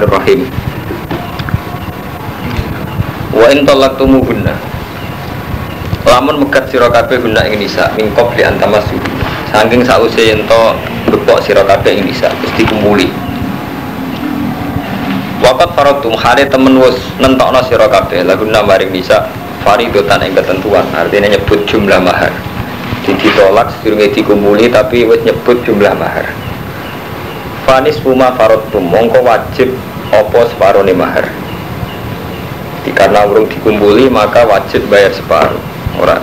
Bismillahirrahmanirrahim. Wa in talaqtumuhunna lamun megat sira kabeh guna ing nisa min qabli antamasu saking sause yen to bepok sira kabeh ing nisa wis dikumpuli. Waqat faradtum hale temen wis nentokno sira kabeh laguna maring nisa faridotan ing ketentuan artinya nyebut jumlah mahar. Ditolak sedurunge dikumpuli tapi wis nyebut jumlah mahar. Fanis puma faradtum mongko wajib apa separone mahar. Karena urung dikumpuli maka wajib bayar separuh. Ora.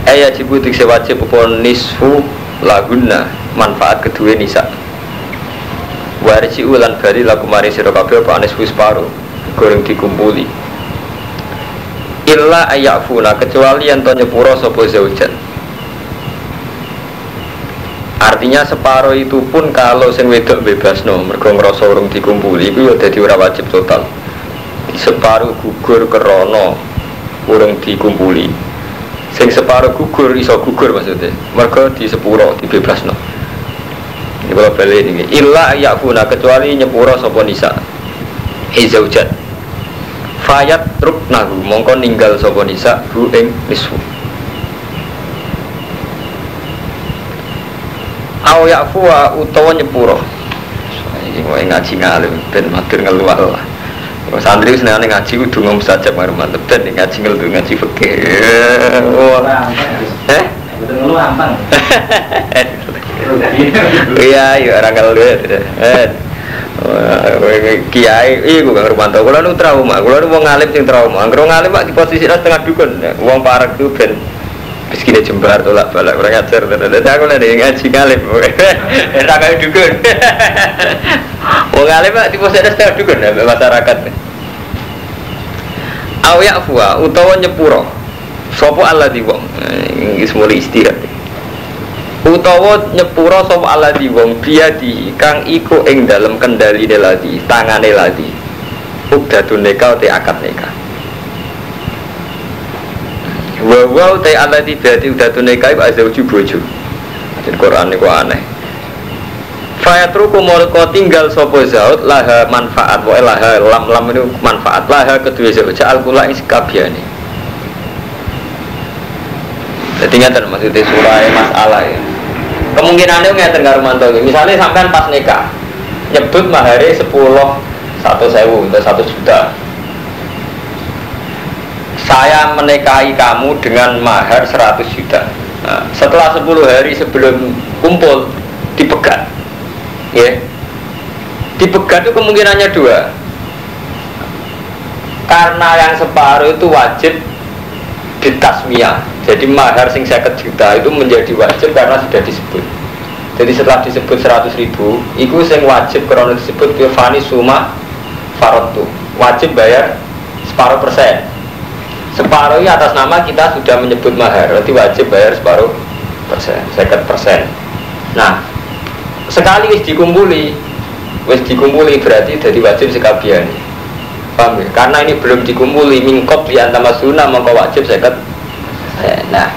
Jibu dikse wajib apa nisfu laguna manfaat kedua nisa. Warisi ulan bari laku mari sira kabeh apa nisfu separuh goreng dikumpuli. Illa ayafuna kecuali yen to nyepuro sapa zaujat. Artinya separuh itu pun kalau sing wedok bebasno mergo ngrasa urung dikumpuli iku ya dadi ora wajib total. Separuh gugur krana urung dikumpuli. Sing separuh gugur iso gugur maksudnya. Mergo di sepuro dibebasno. Iki kula bali niki. Illa ayafuna kecuali nyepuro sapa nisa. Zaujat. Fayat ruknahu mongko ninggal sapa nisa hu ing nisfu. Aw ya'fuwa utawa nyepuro. Iki kowe ngaji ngalim ben matur ngelual. Santri senengane ngaji kudu ngomong sajak karo mantep ben ngaji ngeluh ngaji fikih. Betul ngeluh ampang. Iya, ya ora ngeluh. Kiai iku Kang Rumanto kula nu trauma. Kula nu wong alim sing trauma. Angger wong alim Pak di posisi setengah dukun. Wong parek ku ben miskine jembar tolak balak ora ngajar tenan. Aku lha ngaji ngalim. Ora kaya dukun. Wong alim Pak tipe setengah dukun masyarakat. Aw ya'fuwa utawa nyepuro. Sapa alladzi wong. Iki semule istirahat. Utawa nyepuro sapa alladzi wong biadi kang iku ing dalem kendaline ladi, tangane ladi. Uqdatun nikah te akad nikah. Wa ta allati biati udatun nikah wa azwaju bojo. Di Quran niku aneh. Fayatruku molko tinggal sapa zaud laha manfaat wa laha lam itu manfaat laha kedua zaud al-kula ing sekabiane. Dadi ngaten maksudnya surah masalah ya. Kemungkinane ngeten karo mantu. Misale sampean pas nikah nyebut mahare 100.000 atau 1 juta. Saya menikahi kamu dengan mahar 100 juta. Nah, setelah 10 hari sebelum kumpul dipegat, ya, dipegat itu kemungkinannya 2. Karena yang separuh itu wajib ditasmiyah. Jadi mahar sing 50 juta itu menjadi wajib karena sudah disebut. Jadi setelah disebut 100.000, itu sing wajib karena disebut fani suma faradtu. Wajib bayar separuh persen. Separuh atas nama kita sudah menyebut mahar, berarti wajib bayar separuh persen, 50%. Nah, sekali wis dikumpuli berarti jadi wajib sekabian. Paham ya? Karena ini belum dikumpuli mingkop di antamasuna maka wajib 50%. Nah,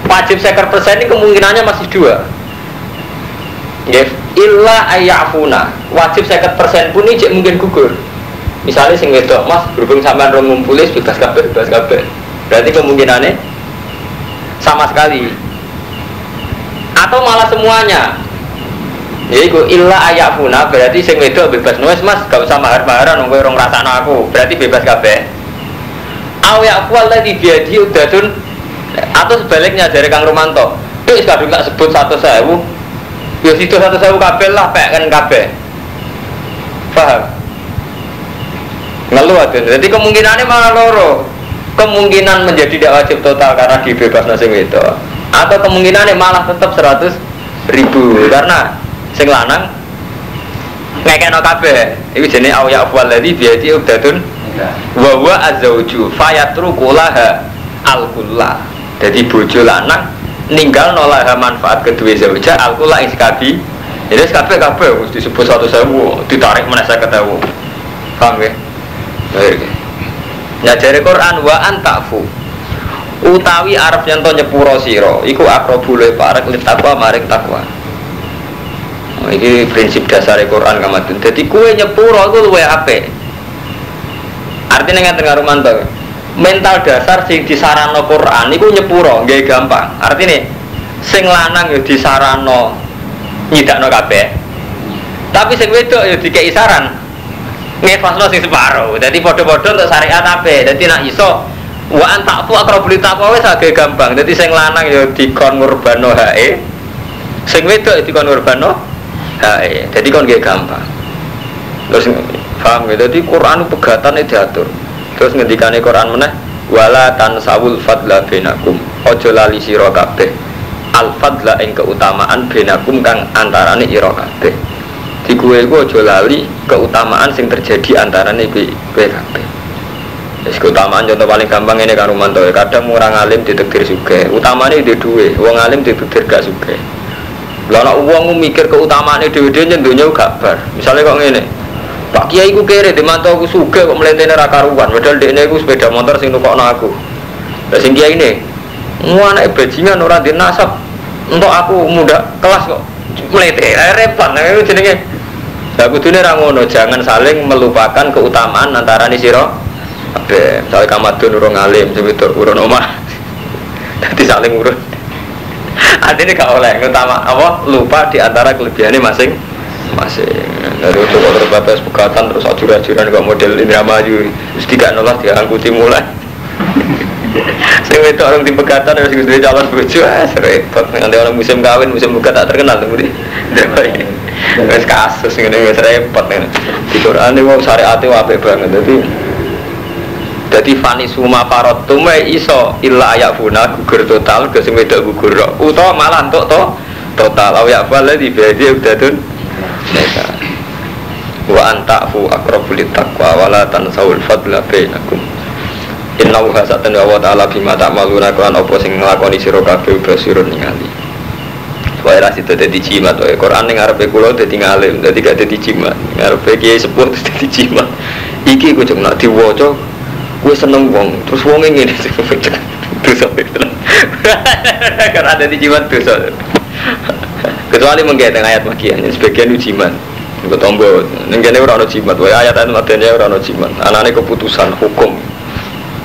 wajib 50% ini kemungkinannya masih 2. Ya, illa ayafuna. Wajib 50% pun ini mungkin gugur. Misalnya sing wedok mas berhubung sampean rong ngumpulis bebas kabeh. Berarti kemungkinannya sama sekali. Atau malah semuanya. Yaiku illa ayafuna berarti sing wedok bebas nuwes mas gak usah mahar-maharan wong kowe rong rasakno aku. Berarti bebas kabeh. Aw ya'fu alladzi biadi udatun atau sebaliknya dari Kang Romanto. Wis kadung tak sebut 100.000. Ya situ 100.000 kabeh lah pek kan kabeh. Paham? Ngeluh aja. Jadi kemungkinannya malah loro. Kemungkinan menjadi tidak wajib total karena dibebas nasi itu. Atau kemungkinannya malah tetap 100.000 karena sing lanang ngekeno kabeh. Iku jenenge au ya afwal ladzi biati udatun wa huwa azwaju fayatruku laha al-kulla. Jadi bojo lanang ninggal nolaha manfaat kedua zauja al-kulla ing sekabi. Jadi kabeh mesti disebut 100.000 ditarik meneh 50.000. Paham ya? Ya dari Quran wa antafu utawi arep yen to nyepuro sira iku akrabul parek li takwa maring takwa. Ini prinsip dasar Quran kamatun. Jadi kue nyepuro itu luwe apik. Artinya ngaten karo mantap. Mental dasar sing disarano Quran iku nyepuro, nggih gampang. Artinya sing lanang yo disarano nyidakno kabeh. Tapi sing wedok yo dikei saran ngefasno sing separo. Dadi padha-padha untuk syariat apik. Dadi nek iso wa antakfu akrabul taqwa wis agak gampang. Dadi sing lanang yo dikon ngurbano hae. Sing wedok dikon ngurbano hae. Dadi kon nggih gampang. Terus paham ya? Dadi Quran pegatane diatur. Terus ngendikane Quran meneh wala tansawul fadla bainakum. Aja lali sira kabeh. Al fadla ing keutamaan bainakum kang antarane ira kabeh. Di kue ku aja lali keutamaan sing terjadi antarane kowe kabeh. Wis keutamaan contoh paling gampang ini karo mantu. Kadang orang alim ditakdir sugih. Utamane di duwe, wong alim ditakdir gak sugih. Lah nek wong mikir keutamaane dhewe-dhewe nyendonya gak bar. Misale kok ngene. Pak Kiai ku kere di mantu aku sugih kok mlentene ra karuan. Padahal dekne iku sepeda motor sing nukokno aku. Lah sing kiai ne, anake bajingan ora ndek nasab. Entuk aku muda kelas kok mlete. Repot nek jenenge. Lah kudune ra ngono, jangan saling melupakan keutamaan antarane sira kabeh. Misale kamadun urung alim, sebetulnya urun omah. Dadi saling urun. Artinya gak oleh utama apa lupa di antara kelebihannya masing-masing. Dari itu kalau terbatas pegatan terus ajur-ajuran kok model ini maju terus tidak nolak dia angkuti mulai. Saya itu orang di pegatan harus gede calon bojo repot. Nanti orang musim kawin musim buka tak terkenal tuh di. Wes kasus ngene wis repot ngene. Di Quran iki wong syariate apik banget. Dadi fani suma parot tume iso illa ayafuna gugur total ke sing wedok gugur. Utawa malah entuk to total aw ya fala di badi udadun. Wa antafu aqrabul taqwa wala tansawul fadla bainakum. Innahu hasatan wa ta'ala bima ta'maluna kan apa sing nglakoni sira kabeh basirun ningali. Wae ra situ dadi jimat wae Quran ning arepe kula dadi ngalim dadi gak dadi jimat. Arepe kiai sepuh dadi jimat. Iki ku cuma diwaca gue seneng wong terus wonge ngene dosa itu. Karena dadi jimat dosa. Kecuali menggawe ayat magian sebagian ujiman. Engko tombo ning kene ora ono jimat wae ayat-ayat madane ora ono jimat. Anane keputusan hukum.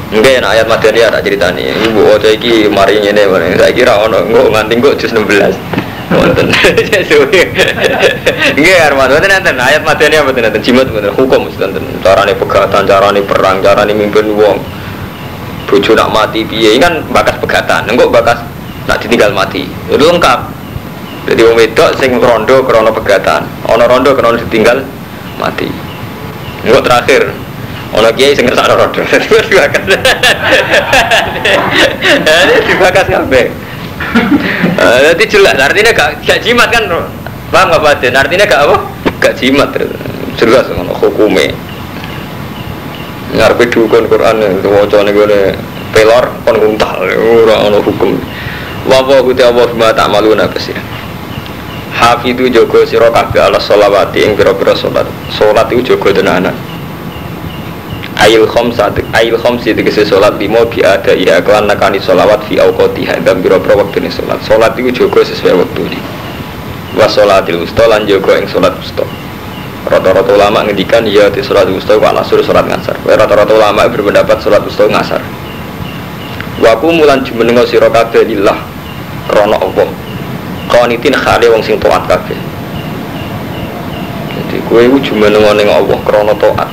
Enggak ya ayat madani ada ceritanya. Ibu ojo iki mari ngene bareng. Saya kira ono engko nganti engko juz 16. Wonten. Nggih Arman, wonten enten ayat madani apa enten jimat bener hukum enten. Carane pegatan, carane perang, carane mimpin wong. Bojo nak mati piye kan bakas pegatan. Engko bakas nak ditinggal mati. Itu lengkap. Jadi wong wedok sing rondo krana pegatan, ana rondo krana ditinggal mati. Engko terakhir ana kiai sing ngersakno rondo. Dibakas kabeh. Jadi jelas artinya gak jimat kan. Paham enggak Pak? Artinya gak apa? Gak jimat. Jelas ngono hukume. Ngarepe dukun Quran wacane gone pelor kon nguntal ora ana hukum. Wa gusti Allah bima ta'maluna basir. Hafidu jaga sira kabeh ala sholawati ing pira-pira salat. Salat iku jaga tenanan. Ail khamsi tegese salat 5 bi ada ya kelan nakani sholawat fi auqatiha dan pira-pira wektune salat. Salat iku jaga sesuai wektune. Wa sholatil wusta lan jaga ing salat wusta. Rata-rata ulama ngendikan ya di salat wusta wa asur salat ngasar. Rata-rata ulama berpendapat salat wusta ngasar. Wa mulan jumenenga sira kabeh lillah krana Allah. Qanitin khale wong sing taat kabeh. Jadi kowe iku jumenenga ning Allah krana taat.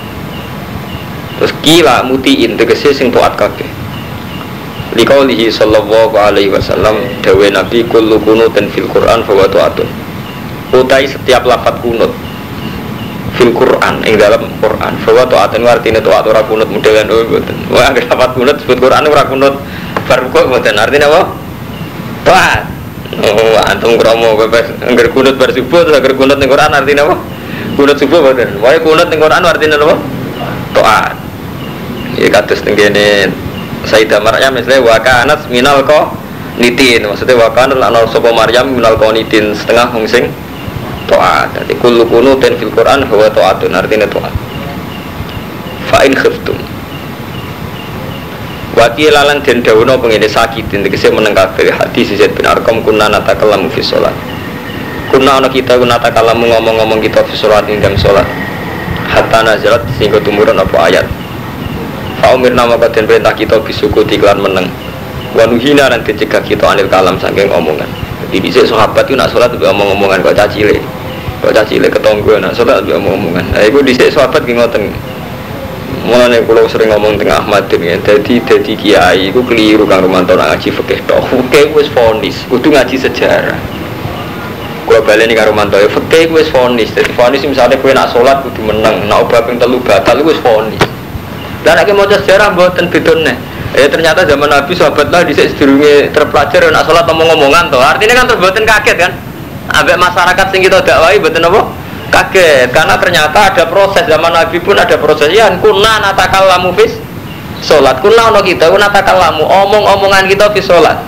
Terus kila mutiin tegese sing taat kabeh. Liqaulihi sallallahu alaihi wasallam dawe Nabi kullu kunutin fil Qur'an fa wa taatun. Utai setiap lafaz kunut fil Qur'an ing dalam Qur'an fa wa taatun artine taat ora kunut modelan mboten. Wah lafaz kunut sebut Qur'an ora kunut bar kok mboten artine apa? Taat. Oh, antum kromo bebas angger kunut bar subuh terus angger kunut ning Quran artinya apa? Kunut subuh mboten. Wae kunut ning Quran artinya apa? Taat. Ya kados teng kene Sayyidah Maryam misale wa kanat minal qanitin. Maksudnya wa kanat ana sapa Maryam minal qanitin setengah wong sing taat. Dadi kullu kunutin fil Quran huwa taatun artinya taat. Fa in khiftum Wakil lalan den dawono pengene sakitin tegese meneng kabeh hadis Zaid bin Arqam kunna natakallamu fi shalat. Kuna ana kita gunata kalamu ngomong-ngomong kita fi sholat ing dalam sholat. Hatta nazalat sehingga tumurun apa ayat. Fa umirna maka den perintah kita bisukuti lan meneng. Wa nuhina lan dicegah kita anil kalam saking omongan. Jadi dhisik sahabat itu nak sholat mbek omong-omongan kok cacile. Kok cacile ketonggo nak sholat mbek omong-omongan. Lah iku dhisik sahabat ki ngoten. Mulane kula sering ngomong teng Ahmad ya. Dadi kiai iku keliru Kang Romanto nak ngaji fikih tok. Fikih wis vonis, kudu ngaji sejarah. Gua baleni karo mantoe fikih wis vonis. Dadi vonis misale kowe nak salat kudu meneng, nak obah ping 3 batal wis vonis. Lah nek maca sejarah mboten bedone. Ternyata zaman Nabi sahabat lah dhisik sedurunge terpelajar nak salat omong-omongan to. Artinya kan terus mboten kaget kan? Ambek masyarakat sing kita dakwahi mboten apa? Kaget karena ternyata ada proses zaman Nabi pun ada proses. Ya kunna natakallamu fis salat. Kunna ono kita natakallamu omong-omongan kita fis salat.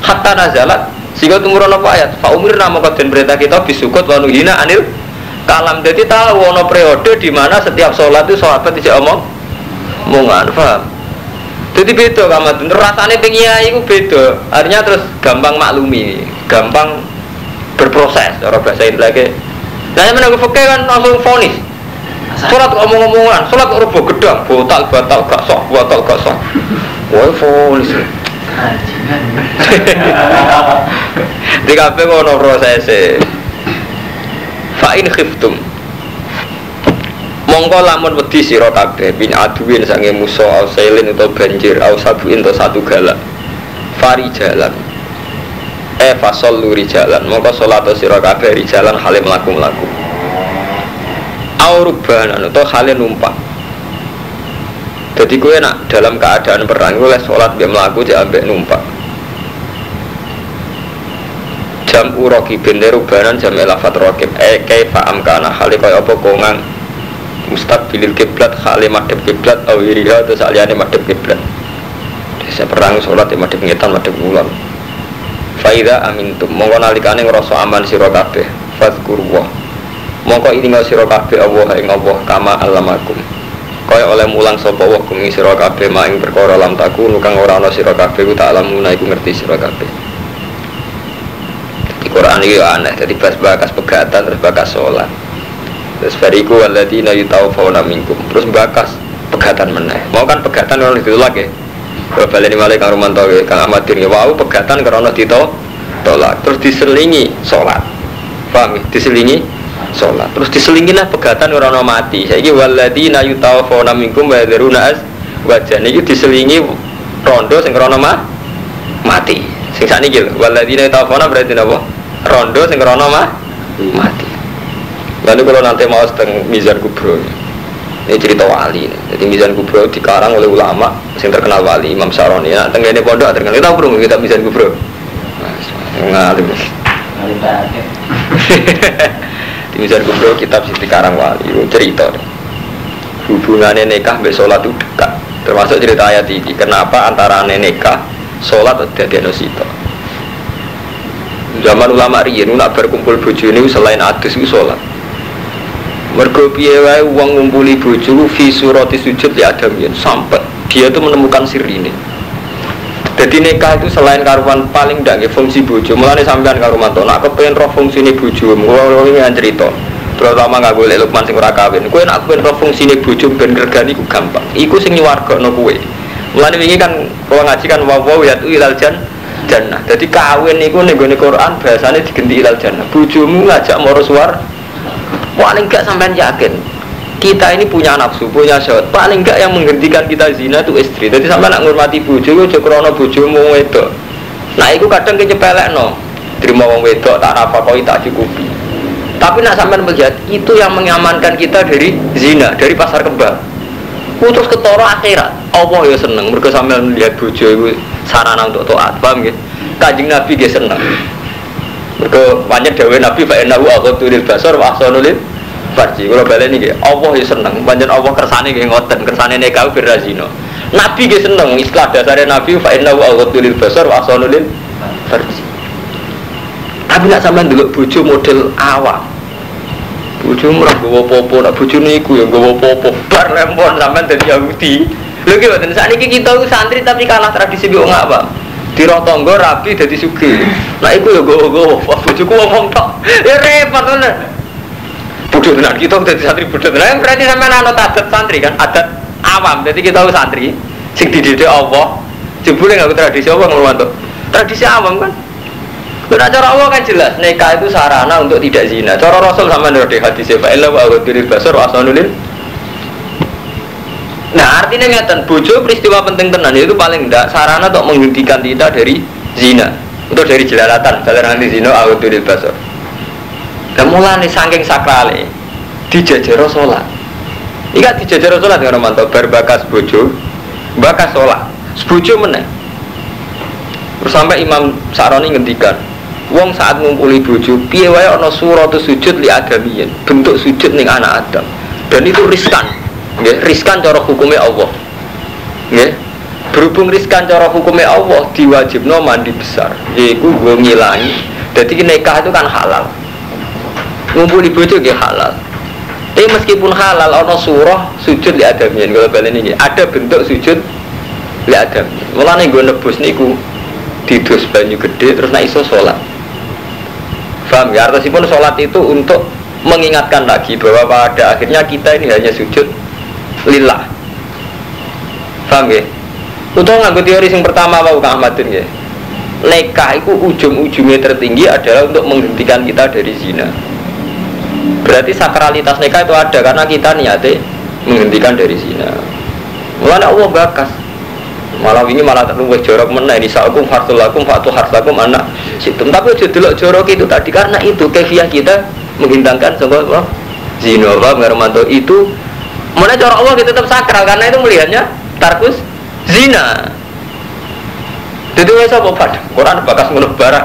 Hatta nazalat sehingga tumurun apa ayat fa umirna maka den perintah kita bisukut wa nuhina anil kalam. Jadi tahu ono periode di mana setiap sholat itu sahabat tidak omongan, paham? Jadi beda kamu rasane pengiai itu beda, artinya terus gampang maklumi, gampang berproses cara bahasa Indonesia. Saya menunggu fakih kan langsung vonis sholat omong-omongan, sholat rubuh gedang batal gak sah, wah vonis di kabeh ono prosese. Fa in khiftum mongko lamun wedi sira kabeh bin aduwin sange musa au sailin utawa banjir au sabuin to satu galak fari jalan fasallu rijalan mongko salat sira kabeh rijalan hale mlaku-mlaku au rubanan utawa hale numpak. Jadi kowe nak dalam keadaan perang kowe salat mbek mlaku jek ambek numpak. Jam uroki bender rubanan jam elafat rokib kaifa amkana hale kaya apa kongang mustaqbilil kiblat hale madhep kiblat awiriha terus aliyane madhep kiblat. Desa perang salat madhep ngetan madhep kulon. Faida amintum mongko nalikane ngrasa aman sira kabeh fazkurullah mongko ilinga sira kabeh Allah ing Allah kama alamakum kaya oleh mulang sapa wa kum sira kabeh maing perkara lam taku kang ora ana sira kabeh ku tak alamuna iku ngerti sira kabeh. Di Quran iki aneh, dadi bakas pegatan terus bakas salat. Terus bariku alladzina yutawafawna minkum. Terus bakas pegatan meneh. Mau kan pegatan ora ditolak ya. Kalau baleni malih Kang Romanto Kang Ahmad ya wau pegatan karena ditolak. Terus diselingi salat. Paham ya? Diselingi salat. Terus diselingi lah pegatan karena mati. Saiki walladzina yutawafawna minkum wa yadruna wajane iki diselingi rondo sing karena mati. Sing sakniki lho walladzina yutawafawna berarti napa? Rondo sing krana mati. Lalu kalau nanti mau teng Mizan Kubro, ini cerita wali. Jadi Mizan Kubro dikarang oleh ulama yang terkenal wali Imam Saroni. Nah, teng ini pondok terkenal. Kita perlu kita Mizan Kubro. Ngalim. Di Mizan Kubro kitab sing dikarang wali cerita. Hubungannya nikah mbek salat itu dekat. Termasuk cerita ayat ini. Kenapa antara nikah, salat dadi anosito. Zaman ulama riyen nak berkumpul bojone selain adus iku salat. Mergo piye wae wong ngumpuli bojo fi surati sujud ya adam yen sampai dia itu menemukan sirine. Jadi nikah itu selain karuan paling ndak nggih fungsi bojo. Mulane sampean karo mantu nak kepengin roh fungsine bojo, mulo iki cerita. Terutama enggak golek Lukman sing ora kawin. Kowe nak kepengin roh fungsine bojo ben regani iku gampang. Iku sing nyuwargakno kowe. Mulane wingi kan kula ngaji kan wa ya tu ilal jannah. Jadi kawin niku ning gone Quran bahasane digenti ilal jannah. Bojomu ngajak maro suar. Paling enggak sampean yakin kita ini punya nafsu, punya syahwat. Paling enggak yang menghentikan kita zina itu istri. Jadi sampean nak ngurmati bojo aja krana bojomu wedok. Nah, iku kadang kecepelekno. Terima wong wedok tak nafkahi tak cukupi. Tapi nak sampean melihat itu yang mengamankan kita dari zina, dari pasar kembang. Terus ketara akhirat. Allah ya seneng mergo sampean melihat bojo iku sarana untuk taat, paham nggih? Kanjeng Nabi nggih seneng. Mergo pancen dawuh Nabi fa innahu aqduril basar wa ahsanul farji. Kula baleni nggih, Allah ya seneng. Pancen Allah kersane nggih ngoten, kersane nikah bir zina. Nabi nggih seneng, istilah dasare Nabi fa innahu aqduril basar wa ahsanul farji. Tapi nak sampean ndelok bojo model awak. Bojomu ora nggawa apa-apa, nak bojone iku ya nggawa apa-apa. Bar lempon sampean dadi Yahudi. Lho ki mboten sakniki kita ku santri tapi kalah tradisi wong apa? Tiro tonggo rapi dadi sugih. Lah iku ya go-go bojoku ngomong tok. Ya repot tenan. Bodoh tenan kita dadi santri bodoh tenan. Berarti sampean anut adat santri kan, adat awam. Jadi kita tahu santri sing dididik Allah. Jebule enggak tradisi apa ngono tradisi awam kan. Karena cara Allah kan jelas, nikah itu sarana untuk tidak zina. Cara Rasul sama dari hadis Fa'ila wa ghaduril basar wa asanulil. Nah artinya ngeten, bojo peristiwa penting tenan itu paling tidak sarana untuk menghentikan kita dari zina, untuk dari jelalatan, jalanan di zina ghaduril basar. Dan mulane saking sakrale dijajaro salat. Iku dijajaro salat dengan mantap berbakas bojo, bakas salat. Bojo meneh. Terus sampai Imam Sa'roni ngendikan, wong saat ngumpuli bojo, piye wae ana surah sujud li adamiyin, bentuk sujud ning anak Adam. Dan itu riskan. Nggih, riskan cara hukumnya Allah. Nggih. Berhubung riskan cara hukumnya Allah, diwajibno mandi besar. Yaiku nggo ngilangi. Dadi nikah itu kan halal. Ngumpuli bojo nggih halal. Tapi meskipun halal ana surah sujud li adamiyin, kalau balen iki ada bentuk sujud li adam. Mulane nggo nebus niku didus banyu gede terus nek iso salat. Paham ya? Artinya sholat itu untuk mengingatkan lagi bahwa pada akhirnya kita ini hanya sujud lillah. Paham ya? Untuk nganggo teori yang pertama Pak Ahmadin ya. Nikah itu ujung-ujungnya tertinggi adalah untuk menghentikan kita dari zina. Berarti sakralitas nikah itu ada karena kita niatnya menghentikan dari zina. Mulanya Allah bakas. Malah ini malah terluwih jorok meneh nisaukum hartulakum fatu hartakum anak situm. Tapi aja delok jorok itu tadi karena itu kefiah kita menghintangkan sebuah zina wa ngarmanto itu. Mana cara Allah kita tetap sakral karena itu melihatnya tarkus zina. Jadi wes apa padha Quran bakas ngono barang.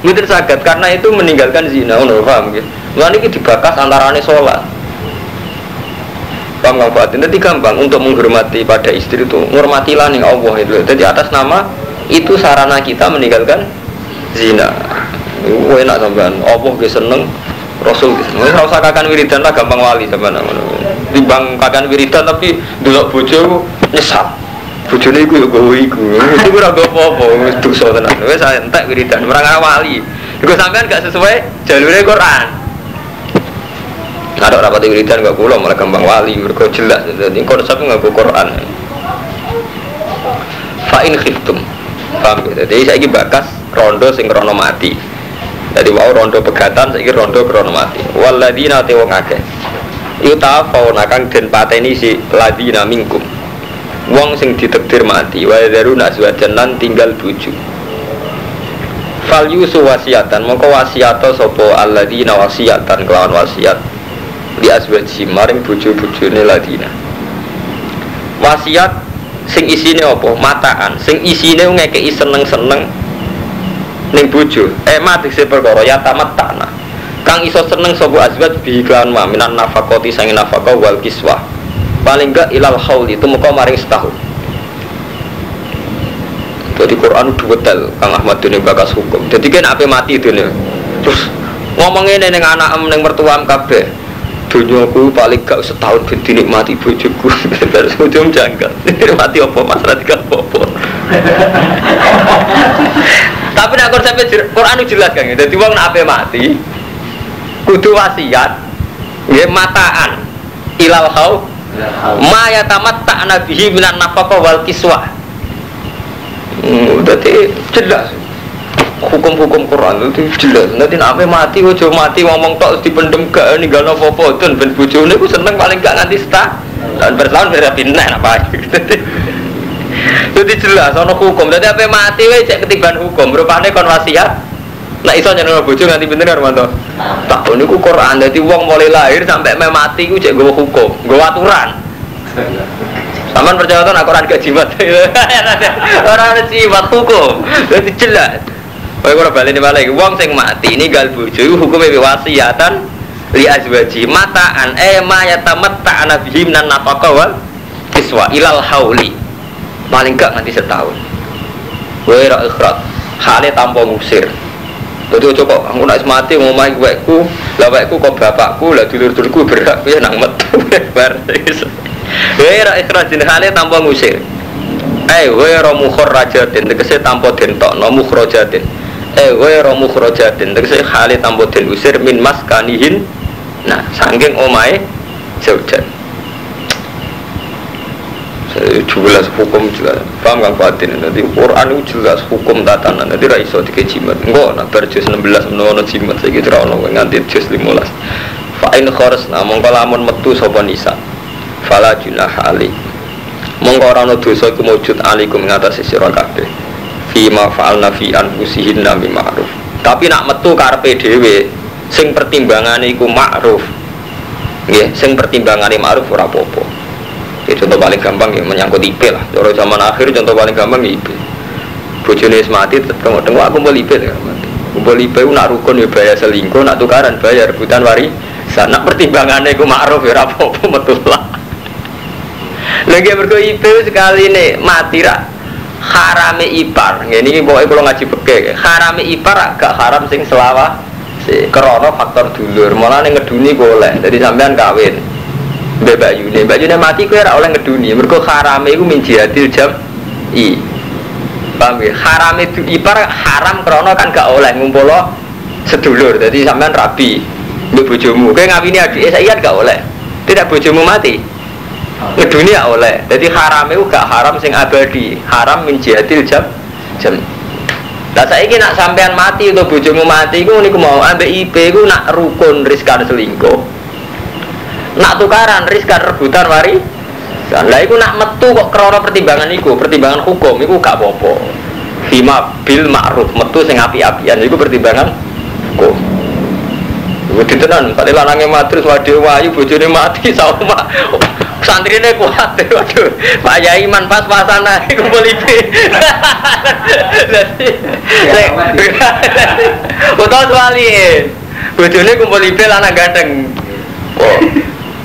Mungkin saged karena itu meninggalkan zina ngono paham nggih. Lan iki dibakas antarane salat. Paham nggak Pak? Nanti gampang untuk menghormati pada istri itu, menghormatilah nih Allah itu. Jadi atas nama itu sarana kita meninggalkan zina. Enak sampean. Allah ge seneng, Rasul ge seneng. Ora usah kakan wiridan lah gampang wali sampean ngono. Timbang kakan wiridan tapi delok bojo nyesal. Bojone iku yo gowo iku. Itu ora apa-apa, wis dosa tenan. Wis entek wiridan, ora wali. Iku sampean gak sesuai jalure Quran. Ada rapat wiridan gak kula malah gampang wali, mergo jelas dadi konsep nganggo Quran. Fa in khiftum. Paham ya? Jadi saiki bakas rondo sing krono mati. Jadi mau rondo pegatan saiki rondo krono mati. Waladina te wong akeh. Yutafauna kang den pateni si ladina minkum. Wong sing ditakdir mati wa daruna azwajan lan tinggal bojo. Fal yusu wasiatan mongko wasiato sapa alladina wasiatan kelawan wasiat di azwaji maring bojo-bojone ladina. Wasiat sing isine apa? Mataan. Sing isine ngekeki seneng-seneng ning bojo. Mati se perkara ya tamat tanah. Kang iso seneng sapa azwaj bi kelawan minan nafaqati sange nafaqah wal kiswah. Paling enggak ilal haul itu muka maring setahun. Jadi Quran detail Kang Ahmad ini bakas hukum. Jadi kan ape mati itu nih. Terus ngomongin neng anak neng mertuam kabeh. Dunyaku paling gak setahun ben dinikmati bojoku. Terus ujung janggal. Mati apa masalah tiga apa. Tapi nek konsep Quran jelas Kang. Dadi wong nek ape mati kudu wasiat nggih mataan ilal haul ma yatamatta nabihi minan nafaqah wal kiswah. Dadi jelas hukum-hukum Quran itu jelas. Nanti nape mati, ojo mati ngomong tok dipendem gak ninggalno apa-apa ten ben bojone ku seneng paling gak nganti setahun dan bertahun beda pindah apa. Jadi jelas ana hukum. Dadi ape mati wae cek ketiban hukum. Rupane kon wasiat. Nek iso nyenengno bojo nganti pinten Armanto. Tak niku Quran. Dadi wong mulai lahir sampai mati ku cek nggawa hukum, nggawa aturan. Saman percaya to nek Quran gak jimat. Ora ana jimat hukum. Dadi jelas. Kowe ora baleni balik wong sing mati ninggal bojo iku hukume wasiatan li azwaji mataan ma yatamatta nabihi minan nafaqah wal kiswa ilal hauli. Paling gak nganti setahun. Kowe ra ikhrat, hale tanpa ngusir. Dadi ojo kok aku nek mati ngomahi wekku, lah wekku kok bapakku, lah dulur-dulurku berhak piye nang metu bar. Kowe ra ikhrat jeneng hale tanpa ngusir. Ghairu mukhrajatin tegese tanpa den tokno mukhrajatin. Ghairu mukhrajatin tegese hale tanpa den usir min maskanihin. Nah, saking omahe zaujan. Jelas hukum jelas. Paham Kang Fatin? Nanti Quran itu jelas hukum tatanan. Nanti ra iso dikejimat. Engko nak bar juz 16 menawa jimat saiki ora ono nganti juz 15. Fa in kharasna mongko lamun metu sapa nisa. Fala junaha ali. Mongko ora ono dosa iku mujud alikum ngatasi sira kabeh. Fi ma fa'alna fi anfusihinna bi ma'ruf. Tapi nak metu karepe dhewe sing pertimbangane iku ma'ruf. Nggih, sing pertimbangane ma'ruf ora apa-apa. Ya, contoh paling gampang ya menyangkut IP lah. Cara zaman akhir contoh paling gampang ya IP. Bojone wis mati tetep ngomong aku kumpul IP ya mati. Kumpul IP ku nak rukun ya bayar selingkuh, nak tukaran bayar rebutan warisan. Nak pertimbangane iku ma'ruf ya ora apa-apa metu lah. Lagi mergo IP sekali nih mati ra harame ipar. Ngene iki pokoke kula ngaji fikih. Harame ipar gak haram sing selawah. Krana faktor dulur. Mulane ngeduni boleh. Jadi sampean kawin. Mbak Yune mati kowe ora oleh ngeduni. Mergo harame iku min jihadil jam'i. Paham ya? Harame ipar haram krana kan gak oleh ngumpulo sedulur. Jadi sampean rabi mbek bojomu. Kowe ngawini adike saiki gak oleh. Tidak bojomu mati. Ngeduni gak oleh. Jadi harame iku gak haram sing abadi. Haram min jihadil jam'i. Lah saiki nak sampean mati atau bojomu mati iku niku mau ambek IP iku nak rukun riskan selingkuh. Nak tukaran riskan rebutan warisan. Lah iku nak metu kok krana pertimbangan iku, pertimbangan hukum iku gak apa-apa. Fima bil ma'ruf, metu sing api-apian iku pertimbangan hukum. Iku ditenan, pada lanange matrus waduh wayu bojone mati sama santrine kuat. Waduh, Pak Yai Iman pas-pasan ae kumpul IP. Utawa wali. Bojone kumpul IP lanang gandeng. Oh.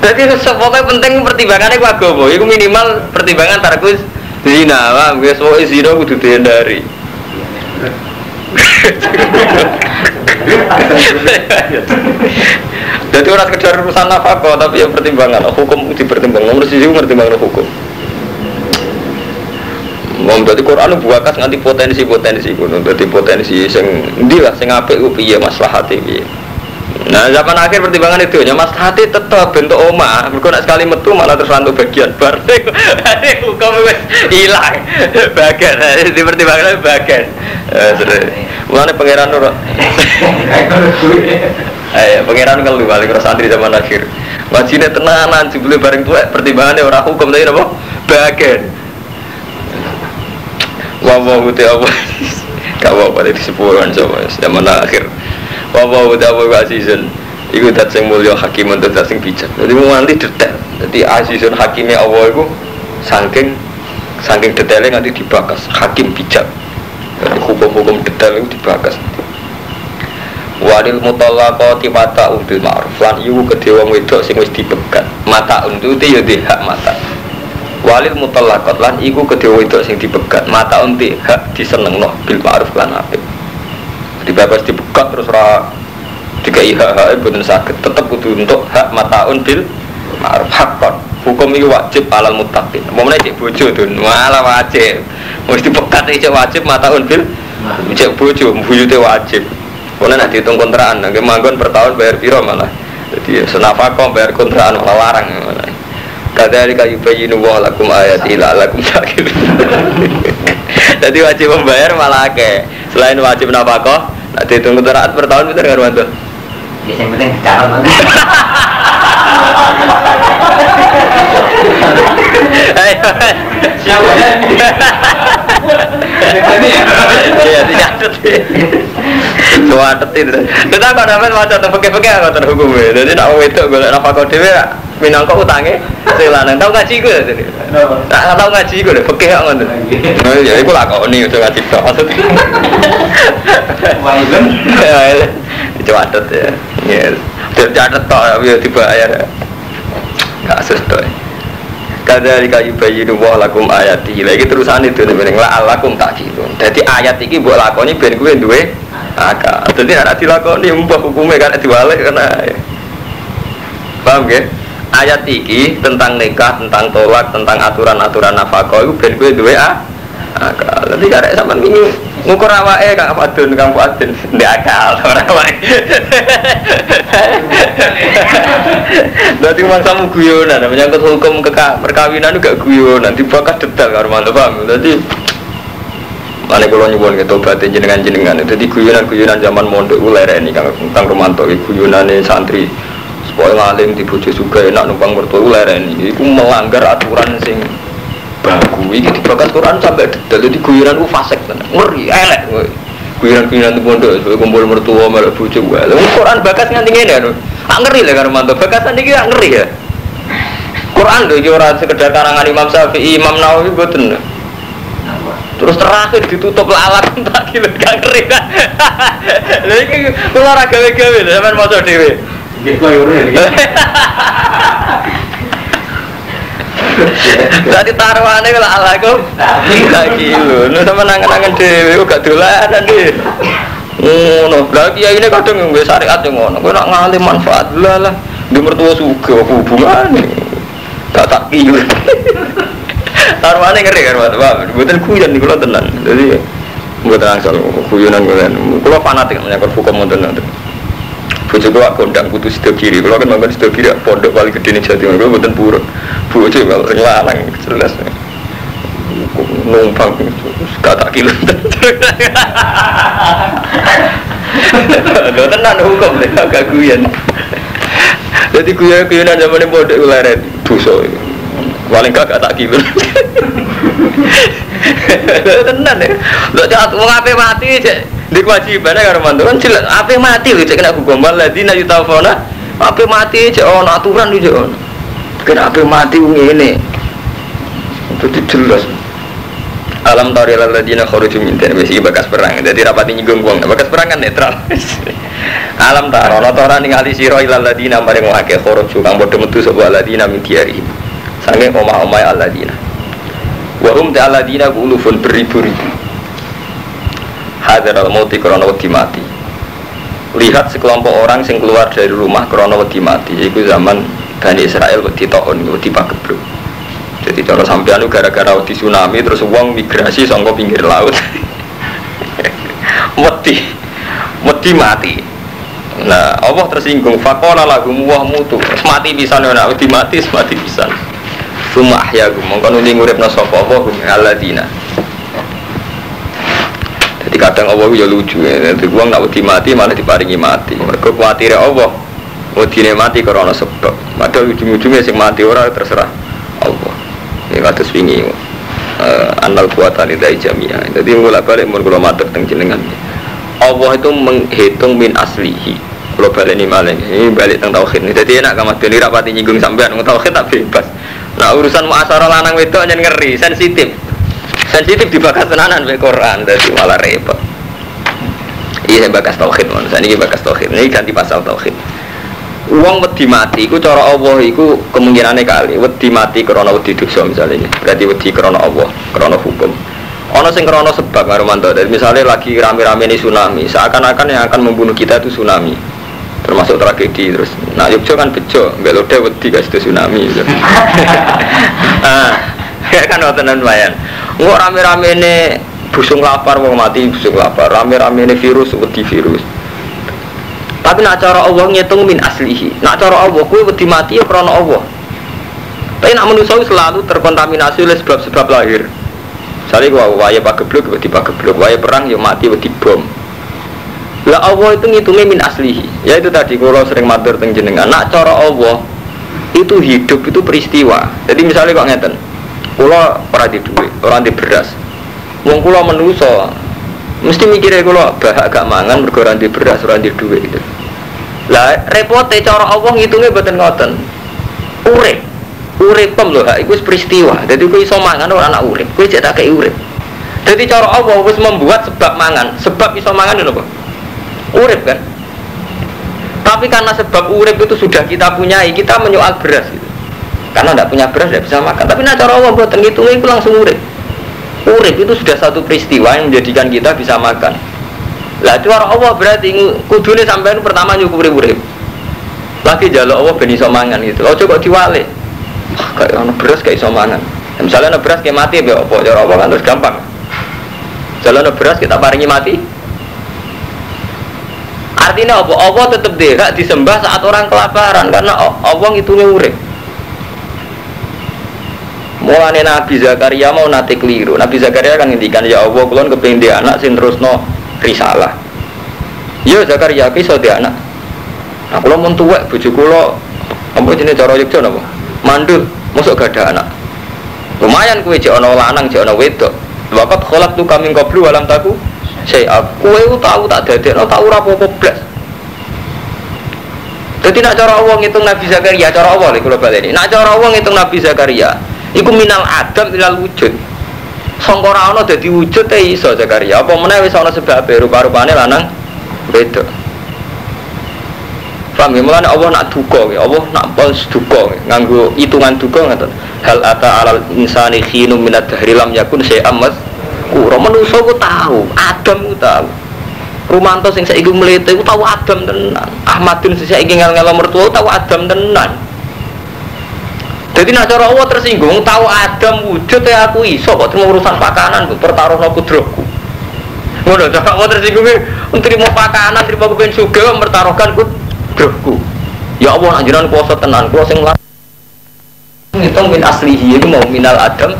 Jadi pokoknya penting pertimbangannya ku agama. Iku minimal pertimbangan tarkus zina. Wah, wis pokoke zina kudu dihindari. Jadi orang sekedar urusan nafkah, tapi ya pertimbangan hukum dipertimbangkan. Nomor siji pertimbangan hukum. Berarti Quran buakas nganti potensi kuno. Berarti potensi sing ndi lah sing apik ku piye maslahate piye. Nah zaman akhir pertimbangan itu ya mas hati tetap bentuk oma. Mereka nak sekali metu malah terus rantuk bagian bar. Hukum wis hilang bagian. Di pertimbangan bagian. Mulane pangeran ora. Pangeran kalau balik ke santri zaman akhir. Wajine tenanan jebule bareng tuwek pertimbangannya ora hukum tapi napa? Bagian. Wawa uti apa? Kawa pada disepuluhan coba zaman akhir. Wawa udah azizun, iku dat sing mulya hakimun dat sing bijak. Jadi nganti detail. Jadi azizun hakimnya Allah iku saking detailnya nganti dibakas. Hakim bijak. Jadi hukum-hukum detail itu dibakas. Walil mutallaqati mata'un bil ma'ruf. Lan iku kedhe wong wedok sing wis dipegat. Mata'un itu ya di hak mata. Walil mutallaqat lan iku kedhe wedok sing dipegat. Mata'un ti hak disenengno bil ma'ruf lan apik. Dibebas dibuka terus ra dikai hak boten saged tetep kudu untuk hak mataun bil ma'ruf hakon. Hukum iki wajib alal muttaqin. Momene cek bojo to malah wajib. Mesti pekat iki wajib mataun bil cek bojo mbuyute wajib. Ono nek diitung kontrakan nek manggon per tahun bayar piro malah. Jadi senafaqah bayar kontrakan malah larang malah. Kadzalika yubayyinu wa lakum ayati la'allakum taqilun. Jadi wajib membayar malah akeh. Selain wajib nafkah, nek diitung kontrakan per tahun pinter karo mantu. Ya sing penting calon mantu. Ayo. Iya, dicatat. Suwatet itu. Kita kok dapat waca tepeke-peke ngoten hukume. Dadi nek wong wedok golek nafkah dhewe minangka utange sing lanang tau ngaji iku dadi. Tak tau ngaji iku lho fikih kok ngoten. Ya iku lakoni aja ngaji tok maksud. Wae Ya, dicatat ya. Ya, dicatat tok ya dibayar. Gak sesuai. Kadzalika yubayyinu wa lakum ayati. Lagi terusan itu ning la'allakum taqilun. Dadi ayat iki mbok lakoni ben kowe duwe akal. Dadi nek dilakoni mbah hukume kan diwalik kan. Paham nggih? Ayat iki tentang nikah, tentang tolak, tentang aturan-aturan nafkah iku ben kowe duwe Akal. Nanti karek sampean wingi ngukur awake Kang Fadun, Kang Fadun. Ndek akal ora awake. Dadi mangsamu guyonan, menyangkut hukum perkawinan gak guyonan, dibakar detail karo mantep paham. Dadi mane kula nyuwun ketobat jenengan-jenengan. Dadi guyonan-guyonan zaman mondok ulereni Kang Romanto iki guyonane santri. Supaya ngalim di bojo juga enak numpang mertua ulereni. Iku melanggar aturan sing baku ini dibakar Quran sampai detail di guyonan fasik ngeri elek guyonan itu pondok kumpul mertua malah bujuk Quran bakas nganti ngene ngeri lah karo mantap bakasan iki ngeri ya Quran lho iki ora sekedar karangan Imam Syafi'i Imam Nawawi mboten terus terakhir ditutup lalat tak kira gak ngeri lha iki kula ora gawe-gawe lho sampean maca dhewe nggih koyo ngene tadi taruhannya kalau alaku lagi lu, nu sama nangan dewi, gak dolanan deh. Ngono, lagi ya ini kadang nggak syariat yang ngono, gue nak ngalih manfaat lah, di mertua suka hubungan, tak kilo. Taruhannya ngeri kan, pak, bukan kuyon nih kalau tenan, jadi bukan langsung kuyonan kuyon, kalau fanatik menyangkut hukum tenan. Bojo kula kondang kudu sida kiri. Kula kan manggon sida kiri pondok paling gedhe ning Jawa Timur. Kula mboten purun. Bojo kalau sing lanang jelas. Numpang kata kilo. Lho tenan hukum lek agak guyon. Dadi guyon-guyonan zamane pondok leren dosa. Paling gak tak kilo. Tenan ya. Lho cak wong ape mati cek di kewajiban karo mantu kan jelas ape mati lho cek kena hukum waladina yutafona ape mati cek ono aturan lho cek ono kena ape mati ngene itu jelas alam taril ladina kharuju min tanbisi bekas perang jadi rapati nyinggung wong bekas perang kan netral alam tar ono ora ningali sira ilal ladina maring wake kharuju kang padha metu sapa ladina min diari sange omah-omah aladina wa hum ta'aladina ulufun beribu-ribu hadar al-mauti krana wedi mati. Lihat sekelompok orang sing keluar dari rumah krana wedi mati. Iku zaman Bani Israel wedi taun, wedi pagebluk. Jadi cara sampeyan gara-gara wedi tsunami terus wong migrasi saka pinggir laut. Wedi mati. Nah, Allah tersinggung faqala lahum wa mutu. Mati pisan ora wedi mati, mati pisan. Summa ahyagum mongko nuli nguripna sapa apa alladzina. Jadi kadang Allah ya lucu ya, jadi uang nak wedi mati malah diparingi mati. Mereka khawatir Allah, wedine mati karena sebab. Padahal ujung-ujungnya sing mati orang terserah Allah. Ini kata swingi anal kuatan dari jamiah. Jadi mulai balik mun kula matur teng jenengan. Allah itu menghitung min aslihi. Kalau balik ini malah ini balik teng tauhid. Jadi enak kamu deni rapati nyinggung sampean ngomong tauhid tak bebas. Nah urusan muasyarah lanang wedok aja ngeri, sensitif dibahas tenanan be Quran dadi malah repot. Iya bakas tauhid mon, saniki bakas tauhid. Ini ganti pasal tauhid. Wong wedi mati iku cara Allah iku kemungkinane kali wedi mati krana wedi dosa misalnya. Berarti wedi krana Allah, krana hukum. Ana sing krana sebab karo mantu. Dari misalnya lagi rame-rame ini tsunami, seakan-akan yang akan membunuh kita itu tsunami. Termasuk tragedi terus. Nah, Yogyo kan bejo, mbelode wedi guys itu tsunami. Kan wonten lumayan. Engko rame-rame ini busung lapar wong mati busung lapar, rame-rame ini virus wedi virus. Tapi nak cara Allah ngitung min aslihi. Nak cara Allah kuwi wedi mati ya krana Allah. Tapi nak manusia selalu terkontaminasi oleh sebab-sebab lahir. Misalnya kalau waya pagebluk wedi pagebluk, waya perang ya mati wedi bom. Lah Allah itu ngitungnya min aslihi. Ya itu tadi kalau sering matur teng jenengan. Nak cara Allah itu hidup itu peristiwa. Jadi misalnya kok ngeten. Kula ora di duit, ora di beras. Wong kula menuso mesti mikire kula bahak gak mangan mergo ora di beras, ora di duit gitu. Lah repote cara Allah ngitunge mboten ngoten. Uripem lho hak iku wis peristiwa. Dadi kowe iso mangan ora anak urip, kowe cek tak kei urip. Dadi cara Allah wis membuat sebab mangan, sebab iso mangan lho apa? Urip kan. Tapi karena sebab urip itu sudah kita punyai, kita menyoal beras gitu. Karena tidak punya beras tidak bisa makan. Tapi nak cara Allah buat ngitungnya itu langsung urip. Urip itu sudah satu peristiwa yang menjadikan kita bisa makan. Lah cara Allah berarti kudune sampean pertama nyukuri urip. Lagi jaluk Allah ben iso mangan gitu. Ojo kok diwalik. Kayak ono beras kayak iso mangan. Misalnya beras kayak mati be apa? Cara apa kan terus gampang. Jalan beras kita paringi mati. Artinya apa? Allah tetap hak disembah saat orang kelaparan karena Allah ngitungnya urip. Mulane Nabi Zakaria mau nate keliru. Nabi Zakaria kan ngendikan ya Allah kula kepengin di anak sing terusno risalah. Ya Zakaria ki iso di anak. Nah kula mun tuwek bojo kula apa jenenge cara Yogya napa? Mandul, mosok gak ada anak. Lumayan kowe jek ana lanang jek ana wedok. Waqat khalaqtu kaming qablu walam taku. Saya kowe tahu tak dadekno tak ora apa-apa blas. Dadi nak cara Allah ngitung Nabi Zakaria, cara Allah lho kula baleni. Nak cara Allah ngitung Nabi Zakaria, iku minal adam ilal wujud. Sangka ora ana dadi wujud e iso Zakaria. Apa meneh wis ana sebabe rupa-rupane lanang wedok. Paham ya, mulane Allah nak duka, Allah nak pos duka, nganggo hitungan duka ngoten. Hal ata alal insani khinum minad dahri lam yakun syai'am mazkura. Manusa ku tahu, Adam ku tahu. Rumanto sing saiki mlete ku tahu Adam tenan. Ahmadun sing saiki ngel-ngelo mertua tahu Adam tenan. Jadi nak cara Allah tersinggung, tahu Adam wujud ya aku iso kok terima urusan pakanan ku pertaruhno kudrohku. Ngono cara Allah tersinggung nrimo pakanan, nrimo kepen sugih mempertaruhkan kudrohku. Ya Allah anjuran kuasa tenan, kulo sing ngitung min aslihi itu mau minal adam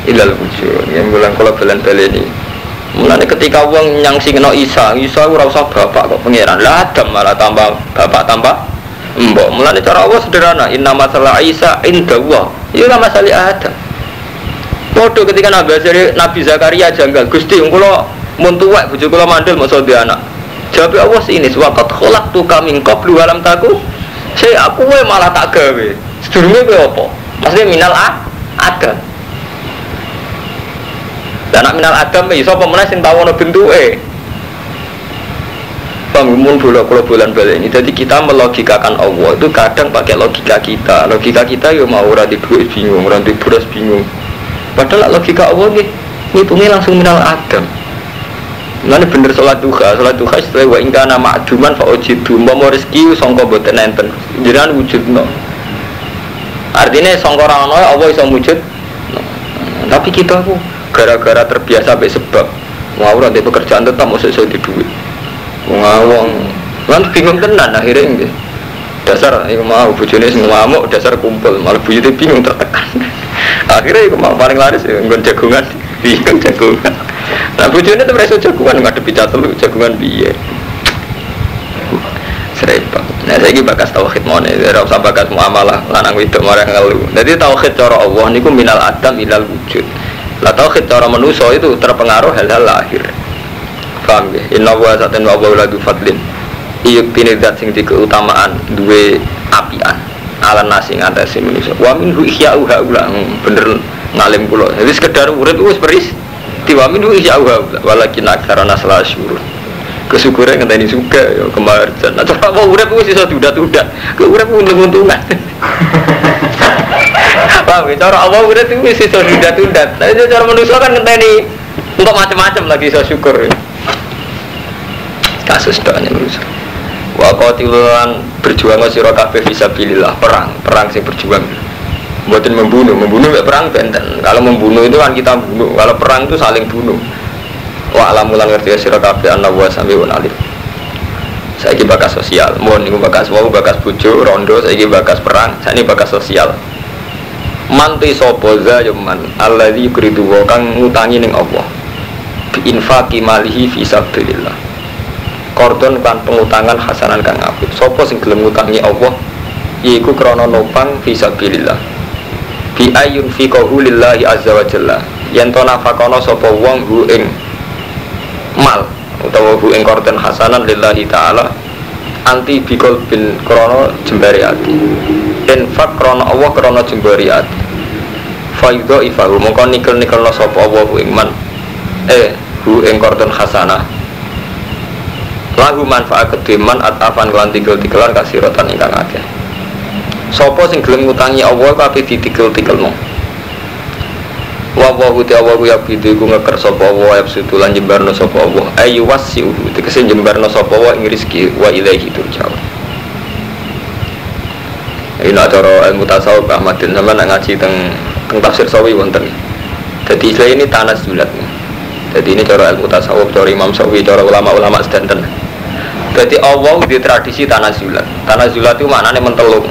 ilal wujud. Yang bulan kalau belen-beleni. Mulane ketika wong nyangsi kena Isa ora usah bapak kok pangeran. Lah Adam malah tambah bapak tambah mbok. Mulane cara Allah sederhana, inna masalah Isa indallah. Ya ora masalah Adam. Padha ketika Nabi Zakaria janggal, Gusti kula mun tuwek bojo kula mandul mosok duwe anak. Jawab Allah sini, waqat khalaqtu kaming qablu walam taku. Saya aku malah tak gawe. Sedurunge kowe apa? Maksudnya minal adam. Dan nak minal adam iso apa meneh sing tau ana bentuke. Bangun bulan balik ini. Jadi kita melogikakan Allah itu kadang pakai logika kita. Logika kita ya mau ora di duit bingung, ora di beras bingung. Padahal logika Allah ngitungnya langsung minal adam. Mulane bener salat duha istilah wa ingkana ma'duman fa ujidu mau rezeki sangka boten enten. Jenengan wujudno. Artinya sangka ora ana Allah iso wujud. Tapi kita ku gara-gara terbiasa sampai sebab ngawur nanti pekerjaan tetap mesti iso di duit. Ngawang lan bingung tenan akhirnya nggih. Dasar iku mau bojone sing ngamuk dasar kumpul malah bojone bingung tertekan. Akhirnya iku mau paling laris ya nggon jagongan. Bingung jagongan. Nah bojone itu reso jagungan ngadepi catelu jagungan piye. Serempet. Nah saiki bakas tauhid mone, ora usah bakas muamalah lanang wedok marang ngelu. Dadi tauhid cara Allah niku minal adam ilal wujud. Lah tauhid cara manusa itu terpengaruh hal-hal lahir. Paham ya? Inna wa sa'atan wa wa'uladu fadlin. Iyuktini zat sing dikeutamaan duwe apian ala nasi ngatasi manusia. Wa min ru'ya'u ha'ula. Bener ngalim kula. Jadi sekedar urip wis beris. Tiwamin itu isya Allah walakin aksara nasla syurun kesyukuran ngenteni suka ya kemarjan nah coba mau urip wis iso duda-duda ke urip untung-untungan paham ya cara Allah urip wis iso duda-duda tapi cara manusia kan ngenteni untuk macam-macam lagi iso syukur kasus doanya manusia wa qatilan berjuang sira kabeh fisabilillah perang sing berjuang buatin membunuh perang benten. Kalau membunuh itu kan kita bunuh. Kalau perang itu saling bunuh. Wa alamulan ngerti sira kabeh ana wa samiun alim. Saiki bakas sosial. Mun niku bakas wau bakas bojo rondo saiki bakas perang, sakniki bakas sosial. Manti sapa za yaman allazi yuridu wa kang ngutangi ning Allah. Bi infaqi malihi fi sabilillah. Kordon kan pengutangan hasanan kang apik. Sapa sing gelem ngutangi Allah yaiku krana nopang fi sabilillah. Bi ayun fi qaulillahi azza wa jalla yen to nafakono sapa wong hu ing mal utawa hu ing korten hasanan lillahi taala anti bikol bin krana jembari ati infak krana Allah krana jembari ati faidho ifahu mongko nikel-nikelno sapa Allah hu ing man hu ing korten hasanah lahu manfaat kedeman atafan lan tikel-tikelan kasiratan ingkang akeh. Sopo sing gelem ngutangi Allah kabeh ditikel-tikelno. Wa wa uti Allah ya bidu iku ngeker sapa Allah ya setulan jembarno sapa Allah. Ayu wasiu tegese jembarno sapa wa ing rezeki wa ilaihi turja'un. Ini cara ilmu tasawuf Ahmadin sampeyan ngaji teng teng tafsir Sawi wonten. Jadi istilah ini tanazulat. Jadi ini cara ilmu tasawuf, cara Imam Sawi, cara ulama-ulama sedanten. Jadi Allah di tradisi tanazulat. Tanazulat itu maknanya mentelung.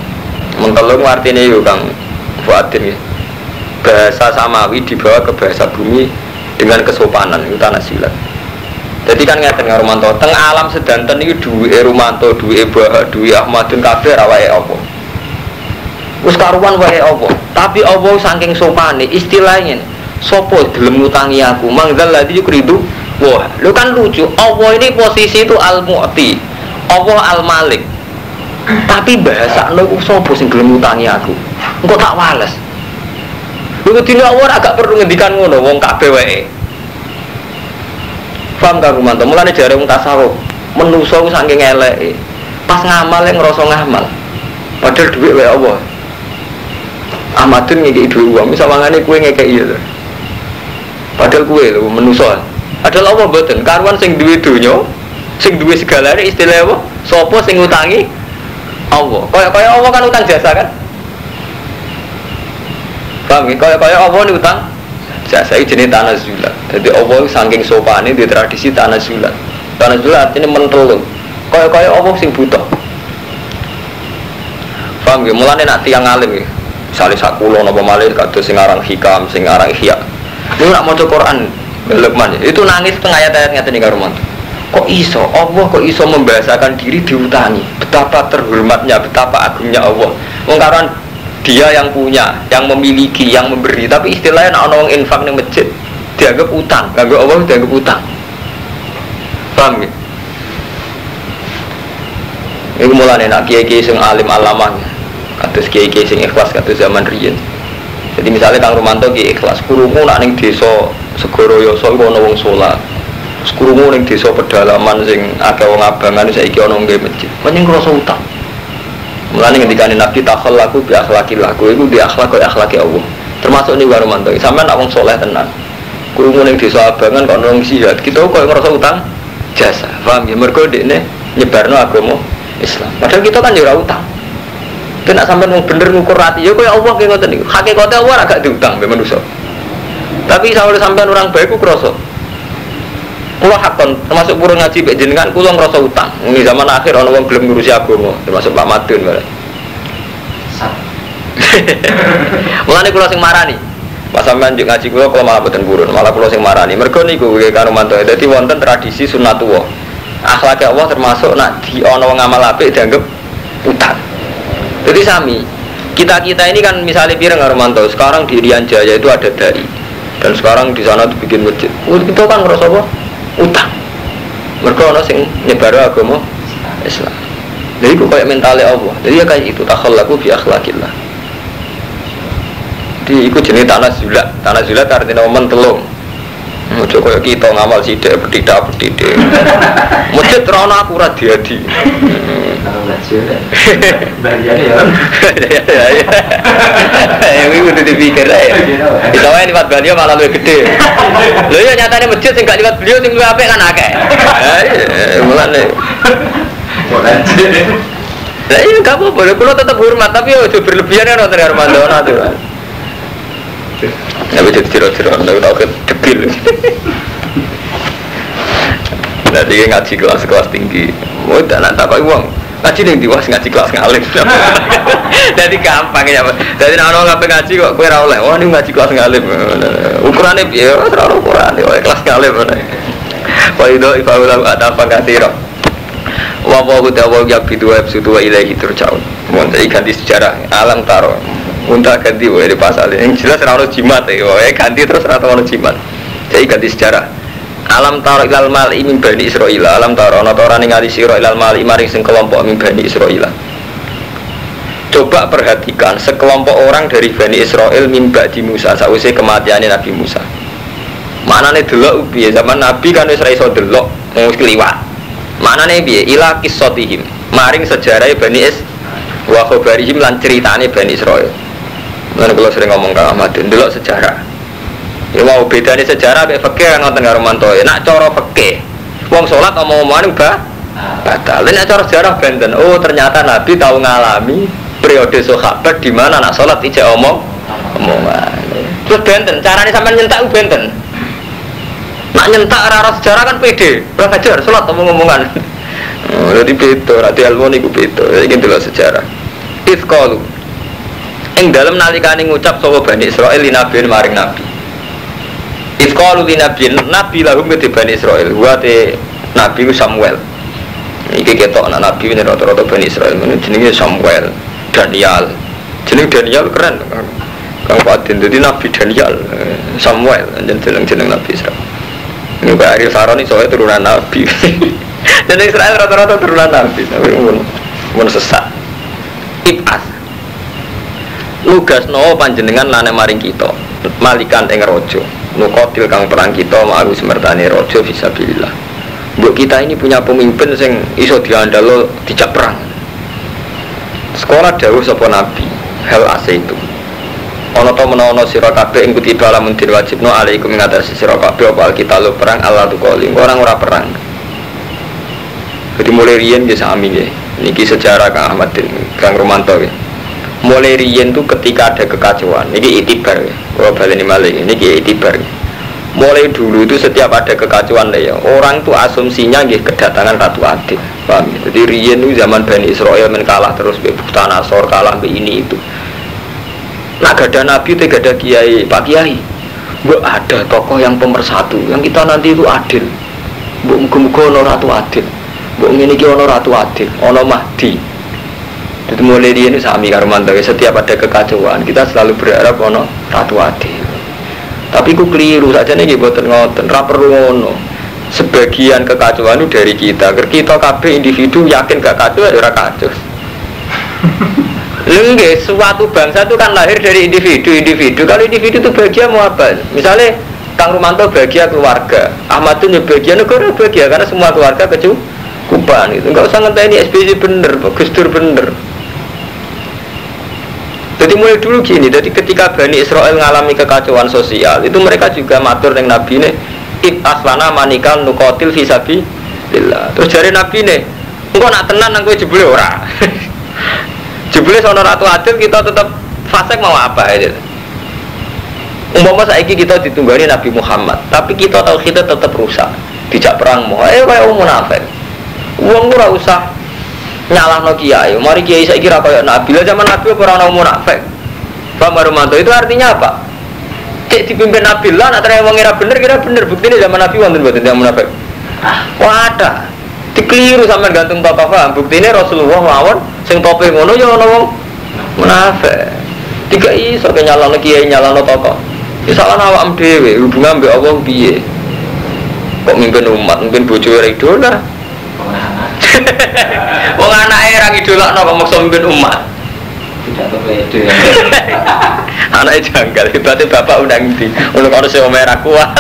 Mentelung artinya yo Kang Fuadin ya. Bahasa samawi dibawa ke bahasa bumi dengan kesopanan itu tanazulat. Jadi kan ngeten karo Romanto, teng alam sedanten iki duwe Romanto, duwe Bah, duwe Ahmadun kabeh awake apa. Wis karuan wae apa. Tapi Allah saking sopane istilahnya sopo gelem ngutangi aku mangdal ladzi yukridu wah lu kan lucu Allah ini posisi itu al-mu'ti Allah al-malik tapi bahasa lu sopo sing gelem ngutangi aku engko tak wales lu dina Allah agak perlu ngendikan ngono wong kabeh wae paham kan Rumanto mulane jare wong tasawuf menungso saking eleke pas ngamal ngrasa ngamal padahal dhuwit wae Allah Ahmadun ngekei dhuwit uang misawangane kowe ngekei ya padahal kue lho menuso. Padahal apa mboten karuan sing duwe donya, sing duwe segalane istilah apa? Sapa sing ngutangi Allah. Kaya Allah kan utang jasa kan? Paham ya? Kaya Allah ni utang jasa iki jenenge tanazulat. Jadi Allah saking sopane di tradisi tanazulat. Tanazulat artinya mentelung. Kaya Allah sing buta. Paham ya? Mulane nek tiyang alim ya. Misale sakulo napa malih kados sing aran hikam, sing aran ihya. Lu nak maca Quran, Lukman itu nangis tengah ayat-ayat ngaten iki karo mantu. Kok iso? Allah kok iso membahasakan diri diutangi? Betapa terhormatnya, betapa agungnya Allah. Wong karuan dia yang punya, yang memiliki, yang memberi, tapi istilahnya nek ana wong infak ning masjid dianggap utang, kanggo Allah dianggap utang. Paham ya? Iku mulane nek kiai-kiai sing alim alamah, kados kiai-kiai sing ikhlas kados zaman riyen. Jadi misalnya Kang Romanto ki ikhlas kurungu nak ning desa Segoro Yoso iku ana wong salat. Kurungu ning desa pedalaman sing akeh wong abangan saiki ana nggih masjid. Menyang rasa utang. Mulane ngendikane Nabi takhallaku bi akhlaqil laku iku di akhlak kaya akhlake Allah. Termasuk ning Kang Romanto. Sampeyan nak wong saleh tenan. Kurungu ning desa abangan kok ana wong jihad. Kita kok ngrasa utang jasa. Paham ya? Mergo dekne nyebarno agama Islam. Padahal kita kan yo ora utang. Kita nak sampai bener ngukur hati, ya kaya Allah kayak ngoten niku. Hakikate Allah agak diutang mbek manusa. Tapi sampai sampean orang baik ku krasa. Kula hakon termasuk purun ngaji mbek jenengan kula ngrasa utang. Ini zaman akhir ana wong gelem ngurusi agama, termasuk Pak Madun bare. Mulane kula sing marani. Pas sampean njuk ngaji kula malah boten purun, malah kula sing marani. Mergo niku nggih karo mantu. Dadi wonten tradisi sunnatullah. Akhlake Allah termasuk nak di ana wong amal apik dianggap utang. Jadi sami, kita ini kan misalnya pirang Romanto, sekarang di Rian Jaya itu ada dai, dan sekarang di sana tuh bikin masjid. Kita kan ngerasa apa? Utang. Mereka orang sing nyebar agama Islam. Jadi itu kayak mentalnya Allah. Jadi ya kayak itu takhallaku bi akhlaqillah. Jadi itu jenis tanazulat. Tanazulat artinya mentelung. Mujo kaya kita ngamal sithik petidak. Masjid rono aku ora diadi. Bagiannya ya. Ya iki kudu dipikir ae. Itu wae liwat beliau malah luwih gede. Lho ya nyatane masjid sing gak liwat beliau sing luwih apik kan akeh. Mulane. Lah iya gak apa-apa, kula tetep hormat tapi aja berlebihan kan wonten Armando aturan. Tapi jadi nek tau kedekil. Nanti ngaji kelas tinggi. Mau tak takoki wong. Ngaji ning diwas ngaji kelas ngalim. Jadi gampang ya. Jadi nek ono ngaji kok kowe ora oleh. Oh ini ngaji kelas ngalim. Ukurane piye? Ora ono ukurane, kelas ngalim. Wa idza ifa'ula ada pakatira. Wa ta'ala yabidu wa yabsutu wa ilaihi turja'un. Mun ganti sejarah alam taro. Unta ganti wae di pasal yang jelas ora ono jimat ya ganti terus ora ono jimat. Jadi ganti sejarah. Alam taro ilal mali min bani Israil. Alam taro ana ta ora ningali sira ilal mali maring sing kelompok min bani Israil. Coba perhatikan sekelompok orang dari Bani Israil mimba di Musa sausé kematiannya Nabi Musa. Manane delok piye zaman Nabi kan wis ora iso delok wis kliwat. Manane piye ila qissatihim maring sejarah Bani wa khabarihim lan ceritane Bani Israil. Lan kula sering ngomong Kang Ahmad delok sejarah. Ya mau bedane sejarah mek fikih kan ngoten karo mantoe. Nek cara fikih wong salat omong-omongan batal. Nek cara sejarah benten. Oh ternyata Nabi tahu ngalami periode sahabat di mana anak salat ijek omongan. Terus benten, caranya sampai nyentak benten. Nak nyentak arah sejarah kan pede, kurang ajar, sholat ngomong-ngomongan. Jadi beda, nanti ilmu niku beda. Ini dulu sejarah. Ifqalu. Ing dalam nalikane ngucap sapa Bani Israil li nabi maring nabi. Ifqalu li nabi lahum ke Bani Israil. Wa te nabi Samuel. Iki ketok anak nabi ini rata-rata Bani Israil. Jenenge Samuel, Daniel. Jeneng Daniel keren. Kang Patin jadi nabi Daniel, Samuel jeneng nabi Israil. Ini Pak Ariel Saroni soalnya turunan nabi. Dan Israel rata-rata turunan nabi, tapi mun sesat. Ibas. Lugas no panjenengan lane maring kita, malikan ing raja. Nukotil kang perang kita mau semertane raja fisabilillah. Mbok kita ini punya pemimpin sing iso diandalo dijak perang. Sekolah dawuh sapa nabi, hal ase itu. Ana ta menawa sira kabeh ing kutiba lamun din wajibno alaikum ing atase sira kabeh apa kita lo perang Allah tu kali orang ora perang. Jadi mulai riyen nggih sami nggih. Niki sejarah Kang Ahmad Kang Romanto nggih. Mulai riyen tu ketika ada kekacauan, niki itibar nggih. Kula baleni malih niki itibar. Mulai dulu itu setiap ada kekacauan ya, orang tu asumsinya nggih kedatangan Ratu Adil. Paham ya? Jadi riyen itu zaman Bani Israil men kalah terus be Buktanasor kalah be ini itu. Nah gak ada nabi, gak ada kiai, pak kiai. Mbak ada tokoh yang pemersatu, yang kita nanti itu adil. Mbak muga-muga ono Ratu Adil. Mbak ngene iki ono Ratu Adil, ono Mahdi. Jadi mulai dia ini sami karo mantawe setiap ada kekacauan, kita selalu berharap ono Ratu Adil. Tapi ku keliru saja nih boten ngoten, ra perlu ngono. Sebagian kekacauan itu dari kita. Kita kabeh individu yakin gak kacau ya ora kacau. Lengge, suatu bangsa itu kan lahir dari individu. Kalau individu itu bahagia mau apa? Misalnya Kang Rumanto bahagia keluarga, Ahmad itu bahagia negara bahagia karena semua keluarga kecukupan. Itu nggak usah ngenteni SBY bener, Gus Dur bener. Jadi mulai dulu gini. Jadi ketika Bani Israel mengalami kekacauan sosial, itu mereka juga matur dengan Nabi nih, aslana manikal nukotil fisabilillah. Terus jari Nabi nih, engkau nak tenan nang kowe jebule ora. Jebule sono Ratu Adil kita tetap fasik mau apa aja. Umpama saiki kita ditunggani Nabi Muhammad, tapi kita tahu kita tetap rusak, dijak perang mau. Kayak wong munafik. Wong ora usah nyalahno kiai. Mari kiai saiki ra koyo Nabi. Lah zaman Nabi ora ono munafik. Pak Marumanto itu artinya apa? Cek dipimpin Nabi lah, nak terang wong ora bener kira bener. Buktine zaman Nabi wonten mboten yang munafik. Wah ada. Dikeliru sampean gantung tokoh paham. Buktine Rasulullah mawon sing tope ngono ya ana wong munafik. Tiga iso ke nyalano kiai nyalano tokoh. Ya salah awakmu dhewe, hubungan mbek Allah piye? Kok mimpin umat, mimpin bojo ora idola. Wong anake ra idolakno kok maksa mimpin umat. Tidak pede. Anake janggal, berarti bapak undang ndi? Ono karo sing merah kuat.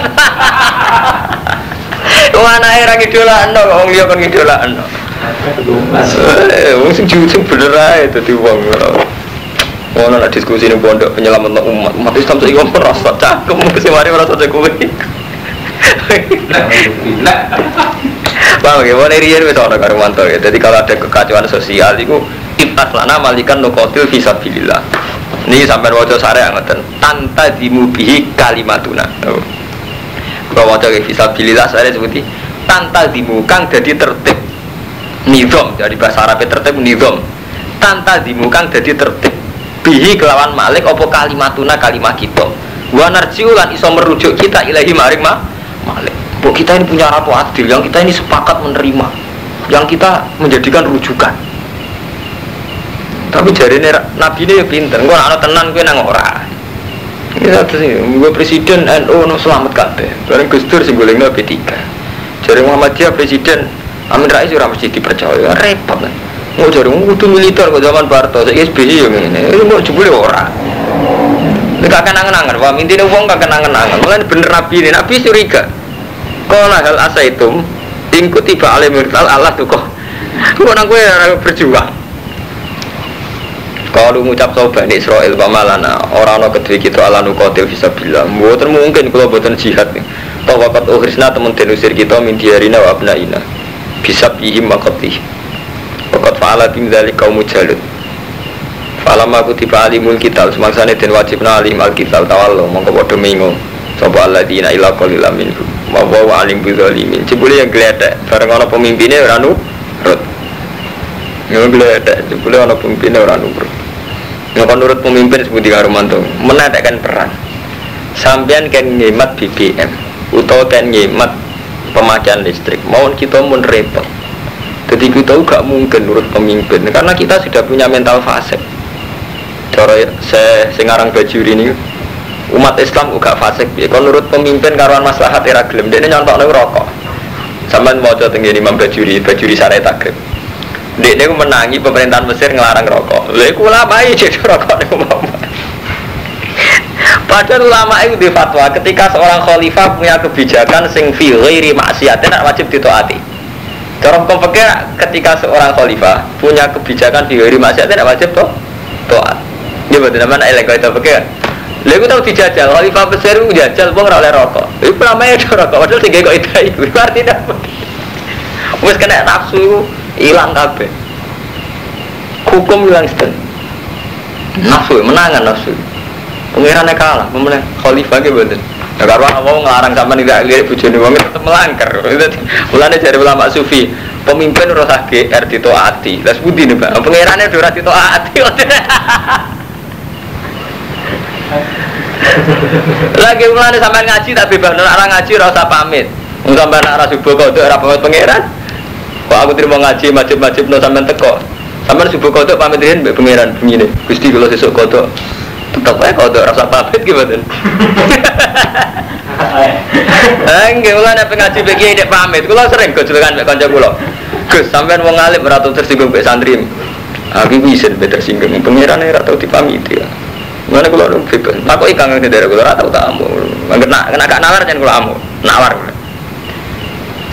Wong anake ra idolakno kok wong liya kon idolakno. Wong sing bener ae dadi wong. Ono nak diskusi ning pondok penyelamat umat Islam saiki wong merasa cangkem sing mari merasa kowe. Bang, gimana riyen wis ana karo mantor ya. Jadi kalau ada kekacauan sosial iku aslana malikan nuqatil fisabilillah. Niki sampean waca sareng ngoten. Tanta dimubihi kalimatuna. Kalau waca fisabilillah saya sebuti tanta dimu kang dadi tertib nizam, dari bahasa Arab tertib nizam. Tanta dimu kang dadi tertib bihi kelawan malik apa kalimatuna kalimah kita. Wa narjiu lan iso merujuk kita ilahi maring malik. Bahwa kita ini punya Ratu Adil yang kita ini sepakat menerima, yang kita menjadikan rujukan. Tapi jari Nabi ini ya pinter, gue anak tenan gue nang ora. Ini satu sih, gue presiden NU no selamat kabeh. Bareng Gus Dur sing golekno P3. Jari Muhammadiyah presiden Amin Rais ora mesti dipercaya, repot kan. Mau jari kudu militer kok zaman Barto, saiki SBY yo ngene. Ini mau jebule ora. Nek gak kenangan-angan, wah intine wong gak kenangan-angan. Mulane bener Nabi ini, Nabi curiga. Qala hal asaitum ing kutiba alimul Allah tuh kok. Kok nang kowe berjuang. Kalau ngucap sapa Bani Israil pamalana ora ana kedhe kita ala nuqatil fisabilillah. Mboten mungkin kula boten jihad. Tawakat ukhrisna temen denusir kita min diarina wa abnaina. Bisa bihim waqati. Waqat fa'ala bim dzalika kaum Jalut. Falam aku tiba alimul kitab semangsane den wajibna alim alkitab tawallo mongko padha mengo sapa alladzina ila qalil minhum wa alim bidzalimin jebule yang gledek bareng ana pemimpine ora nurut yo gledek jebule ana pemimpine ora nurut nek nurut pemimpin sebuti karo mantu menadakkan perang sampean kan ngemat BBM utawa kan ngemat pemakaian listrik mohon kita mun repot jadi kita gak mungkin nurut pemimpin karena kita sudah punya mental fasik. Cara saya ngarang Bajuri ini umat Islam juga fasik ya. Kalau nurut pemimpin karuan maslahat era gelem dene nyontokne rokok. Sampeyan maca teng Imam Bajuri Syariat Takrib. Dekne ku menangi pemerintahan Mesir ngelarang rokok. Lha iku ulama iki jadi rokok niku Muhammad. Padahal ulama itu di fatwa ketika seorang khalifah punya kebijakan sing fi ghairi maksiat tidak wajib ditaati. Cara hukum fikih ketika seorang khalifah punya kebijakan fi ghairi maksiat tidak wajib taat. Dia betul namanya elek itu fikih. Lalu tahu dijajal, khalifah besar itu jajal, bang ora oleh rokok. Itu namanya ada rokok, padahal tinggal kok itu artinya apa? Wes kena nafsu hilang kabeh. Hukum hilang setengah. Nafsu menangan nafsu. Pengirannya kalah, pemenang khalifah gitu betul. Ya karena mau ngelarang sama tidak lihat bujoni wong tetap melanggar. Mulane dari ulama sufi, pemimpin ora GR ditaati. Lah sebuti nih Pak, pengirannya ora ditaati. Lagi mulane sampean ngaji tak bebas orang ngaji ora usah pamit. Wong sampean ora subuh kodok ora pamit pangeran. Kok aku terima ngaji wajib-wajib no sampean teko. Sampean subuh kodok pamit riyen mbek pangeran begini. Gusti kula sesuk kodok. Tetep ae kodok ora usah pamit ki mboten. Nggih mulane ngaji beki nek pamit. Kula sering gojlokan mbek kanca kula. Gus sampean wong alim ora tau tersinggung mbek santri. Aku isin beda singgung pangeran ora tau dipamiti ya. Mana kalau lu bebas, aku ikan nggak dari kalau rata utamu, kena gak nawar jangan kalau amu, nawar.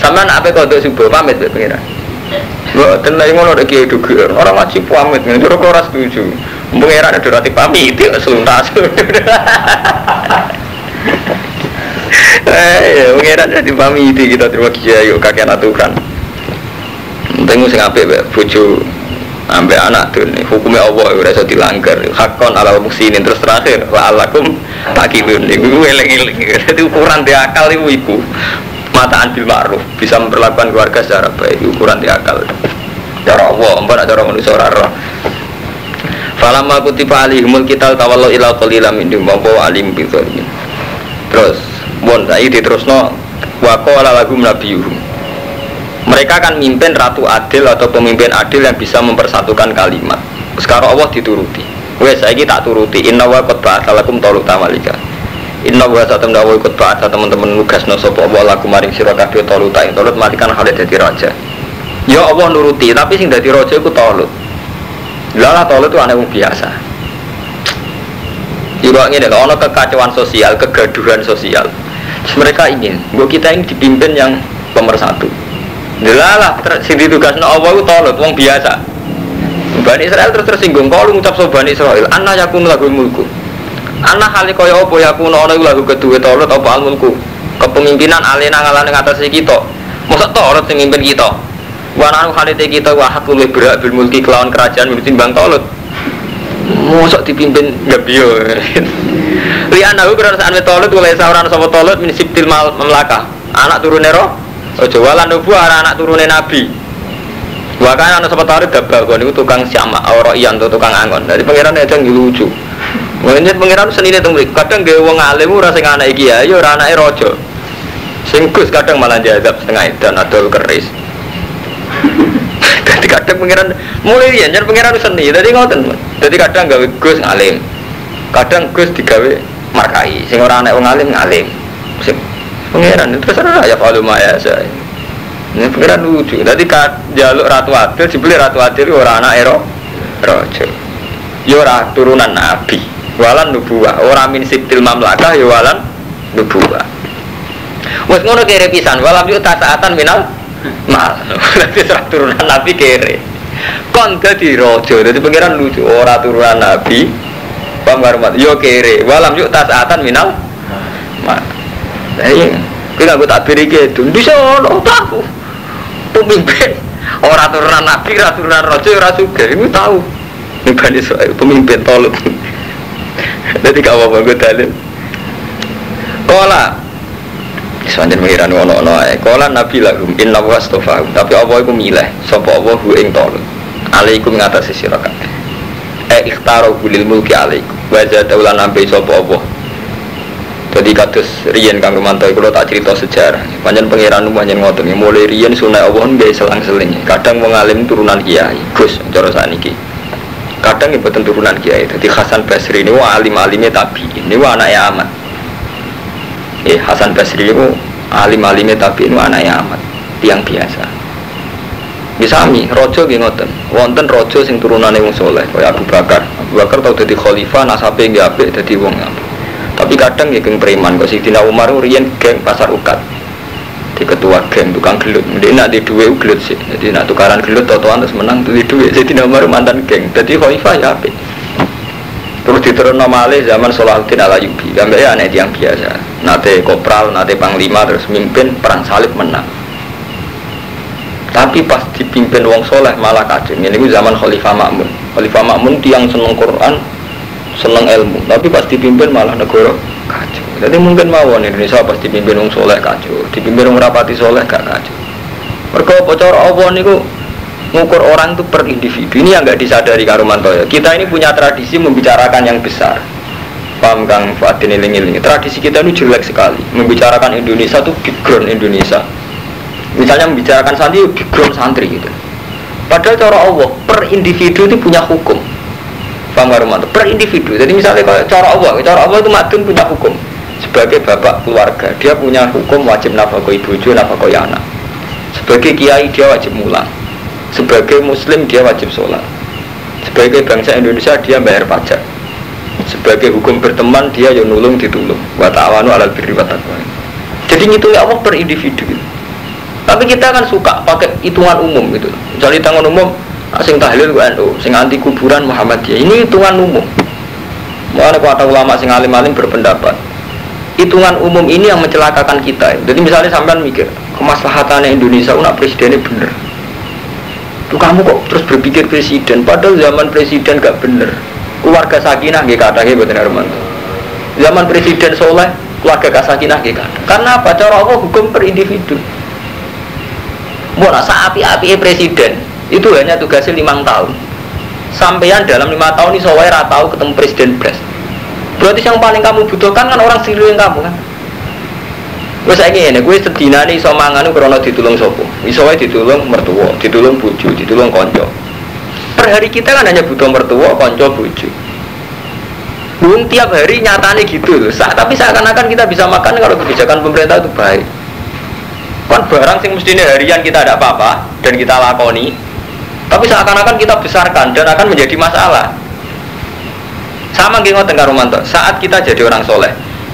Sama apa kau tuh subuh pamit berpengiran. Wah, tenang ngono ada kiai duga, orang wajib pamit, nih terus kau ras setuju. Pengiran ada rati pamit itu seluntas. Pengiran ada pamit kita terima kiai yuk kakek aturan. Tengok sengape bucu. Sampai anak tuh nih hukumnya Allah udah so dilanggar hakon ala muksinin terus terakhir la'alakum takilun itu eleng-eleng itu ukuran di akal itu mataan bil ma'ruf bisa memperlakukan keluarga secara baik ukuran di akal cara Allah empana cara manusia rara falamma kutiba alihimul kital tawallu ila qalilam minhum wa alim bidzalimin terus bon saiki diterusno wa qala lahum nabiyuhum. Mereka akan mimpin ratu adil atau pemimpin adil yang bisa mempersatukan kalimat. Sekarang Allah dituruti. Wes saiki tak turuti. Inna wa qad ba'atsalakum taluta malika. Inna wa satamna wa qad ba'atsa teman-teman nugasno sapa Allah lakum maring sira kabeh taluta ing talut malikan hale dadi raja. Ya Allah nuruti, tapi sing dadi raja iku talut. Lah talut itu anak biasa. Juga ngene lho, ana kekacauan sosial, kegaduhan sosial. Mereka ingin bahwa kita ini dipimpin yang pemersatu. Delalah, sing ditugasno Allah itu tolut, wong biasa. Bani Israel terus tersinggung, kalau ngucap so Bani Israel, anna yakun lagu mulku. Anna hali kaya apa yakun ana iku lagu kedue tolut apa al mulku. Kepemimpinan alena ngalane ngatasi kita. Mosok tolut sing mimpin kita. Wa nanu halite kita wa hakul berak bil mulki kelawan kerajaan timbang tolut. Mosok dipimpin gabiyo. Li anahu kerasaan tolut oleh seorang sapa tolut min sibtil mamlakah. Anak turune roh ojo walan nubu anak turune nabi. Bahkan anak sapa tarik dabal niku tukang syama ora iyan tukang angon. Dadi pangeran aja lucu. Mengene pangeran senine teng mriki. Kadang gawe wong alim ora sing anak iki ya ora anake raja. Sing Gus kadang malah diadab setengah edan adol keris. Dadi kadang pangeran mulai yen pangeran seni. Dadi ngoten. Dadi kadang gawe Gus ngalim. Kadang Gus digawe markai. Sing ora anak wong alim ngalim. Sing pengiran itu terserah ya kalau maya saya ini pengiran lucu tadi jaluk ratu adil dibeli ratu adil orang anak rojo ya orang turunan nabi walan nubuah orang min sibtil mamlakah ya walan nubuah wes ngono kere pisan walam yuk tasaatan minal mal berarti serah turunan nabi kere kon dadi rojo jadi pengiran lucu orang turunan nabi pamgarmat yo kere walam yuk tasaatan minal mal. Iya, kita gue tak beri gitu. Bisa orang tahu pemimpin orang turunan nabi, orang turunan raja, orang suka. Ini tahu. Bani Israil pemimpin Talut. Jadi gak apa-apa gue dalil. Kola sepanjang mengirani ono-ono ae. Kola Nabi lahum inna wastofa. Tapi apa iku milih sapa Allah hu ing Talut. Alaikum ngatasi sira kabeh. Ikhtaro lil mulki alaikum. Wa zadaulan ambe sapa Allah. Jadi kados riyen Kang Romanto kula tak cerita sejarah. Panjen pangeran panjen ngoten mulai riyen sunah Allah nggih selang-seling. Kadang wong alim turunan kiai, Gus cara sakniki. Kadang mboten turunan kiai. Dadi Hasan Basri niku alim-alime tabi'in. Niku anake Ahmad. Hasan Basri niku alim-alime tabi'in anake Ahmad. Tiyang biasa. Misami raja nggih ngoten. Wonten raja sing turunane wong saleh kaya Abu Bakar. Abu Bakar tau dadi khalifah, nasabe nggih apik dadi wong apik. Tapi kadang ya geng preman, kok Sidina Umar riyen geng pasar ukat di ketua geng tukang gelut, dia nak di duit gelut sih, jadi nak tukaran gelut totoan terus menang tuh di duit. Sidina Umar mantan geng, jadi khalifah ya apik. Terus diturunno malih zaman Salahuddin Al-Ayyubi, gambar ya aneh yang biasa, nate kopral, nate panglima terus mimpin perang salib menang. Tapi pas dipimpin wong soleh malah kacau. Ini zaman Khalifah Ma'mun. Khalifah Ma'mun tiang seneng Quran, seneng ilmu, tapi pas dipimpin malah negara kacau. Jadi mungkin mawon Indonesia pas dipimpin wong soleh kacau, dipimpin wong rapati soleh gak kacau. Mergo apa cara apa niku ngukur orang itu per individu. Ini yang enggak disadari karo Mantoya. Kita ini punya tradisi membicarakan yang besar. Paham Kang Fadin eling-eling. Tradisi kita ini jelek sekali. Membicarakan Indonesia itu background Indonesia. Misalnya membicarakan santri, background santri gitu. Padahal cara Allah per individu itu punya hukum. Paham Romanto? Per individu. Jadi misalnya kalau cara Allah itu madun punya hukum. Sebagai bapak keluarga, dia punya hukum wajib nafkah bojo, nafkah anak. Sebagai kiai dia wajib mulang. Sebagai muslim dia wajib sholat. Sebagai bangsa Indonesia dia bayar pajak. Sebagai hukum berteman dia yang nulung ditulung. Wa ta'awanu 'alal birri wat taqwa. Jadi ngitungnya Allah per individu gitu. Tapi kita kan suka pakai hitungan umum gitu. Misalnya hitungan umum, sing tahlil NU, sing anti kuburan Muhammadiyah. Ini hitungan umum. Mana kata ulama sing alim-alim berpendapat, hitungan umum ini yang mencelakakan kita. Jadi misalnya sampean mikir, kemaslahatannya Indonesia nak presidennya bener. Tuh kamu kok terus berpikir presiden, padahal zaman presiden gak bener. Keluarga sakinah nggih kathahé mboten Armanto. Zaman presiden soleh, keluarga sakinah nggih kathah. Karena apa? Cara Allah hukum per individu. Mau rasa api-api presiden itu hanya tugasnya 5 tahun. Sampean dalam 5 tahun ini soalnya ratau ketemu presiden pres. Berarti yang paling kamu butuhkan kan orang sekeliling kamu kan. Gue saya ingin, gue sedina nih iso mangan karena ditulung sopo. Iso wae ditulung mertua, ditulung bojo, ditulung konco. Per hari kita kan hanya butuh mertua, konco, bojo. Belum tiap hari nyatanya gitu loh. Tapi seakan-akan kita bisa makan kalau kebijakan pemerintah itu baik. Kan barang sing mestinya harian kita ada apa-apa dan kita lakoni, tapi seakan-akan kita besarkan dan akan menjadi masalah. Sama nggih ngoten karo Romanto. Saat kita jadi orang soleh,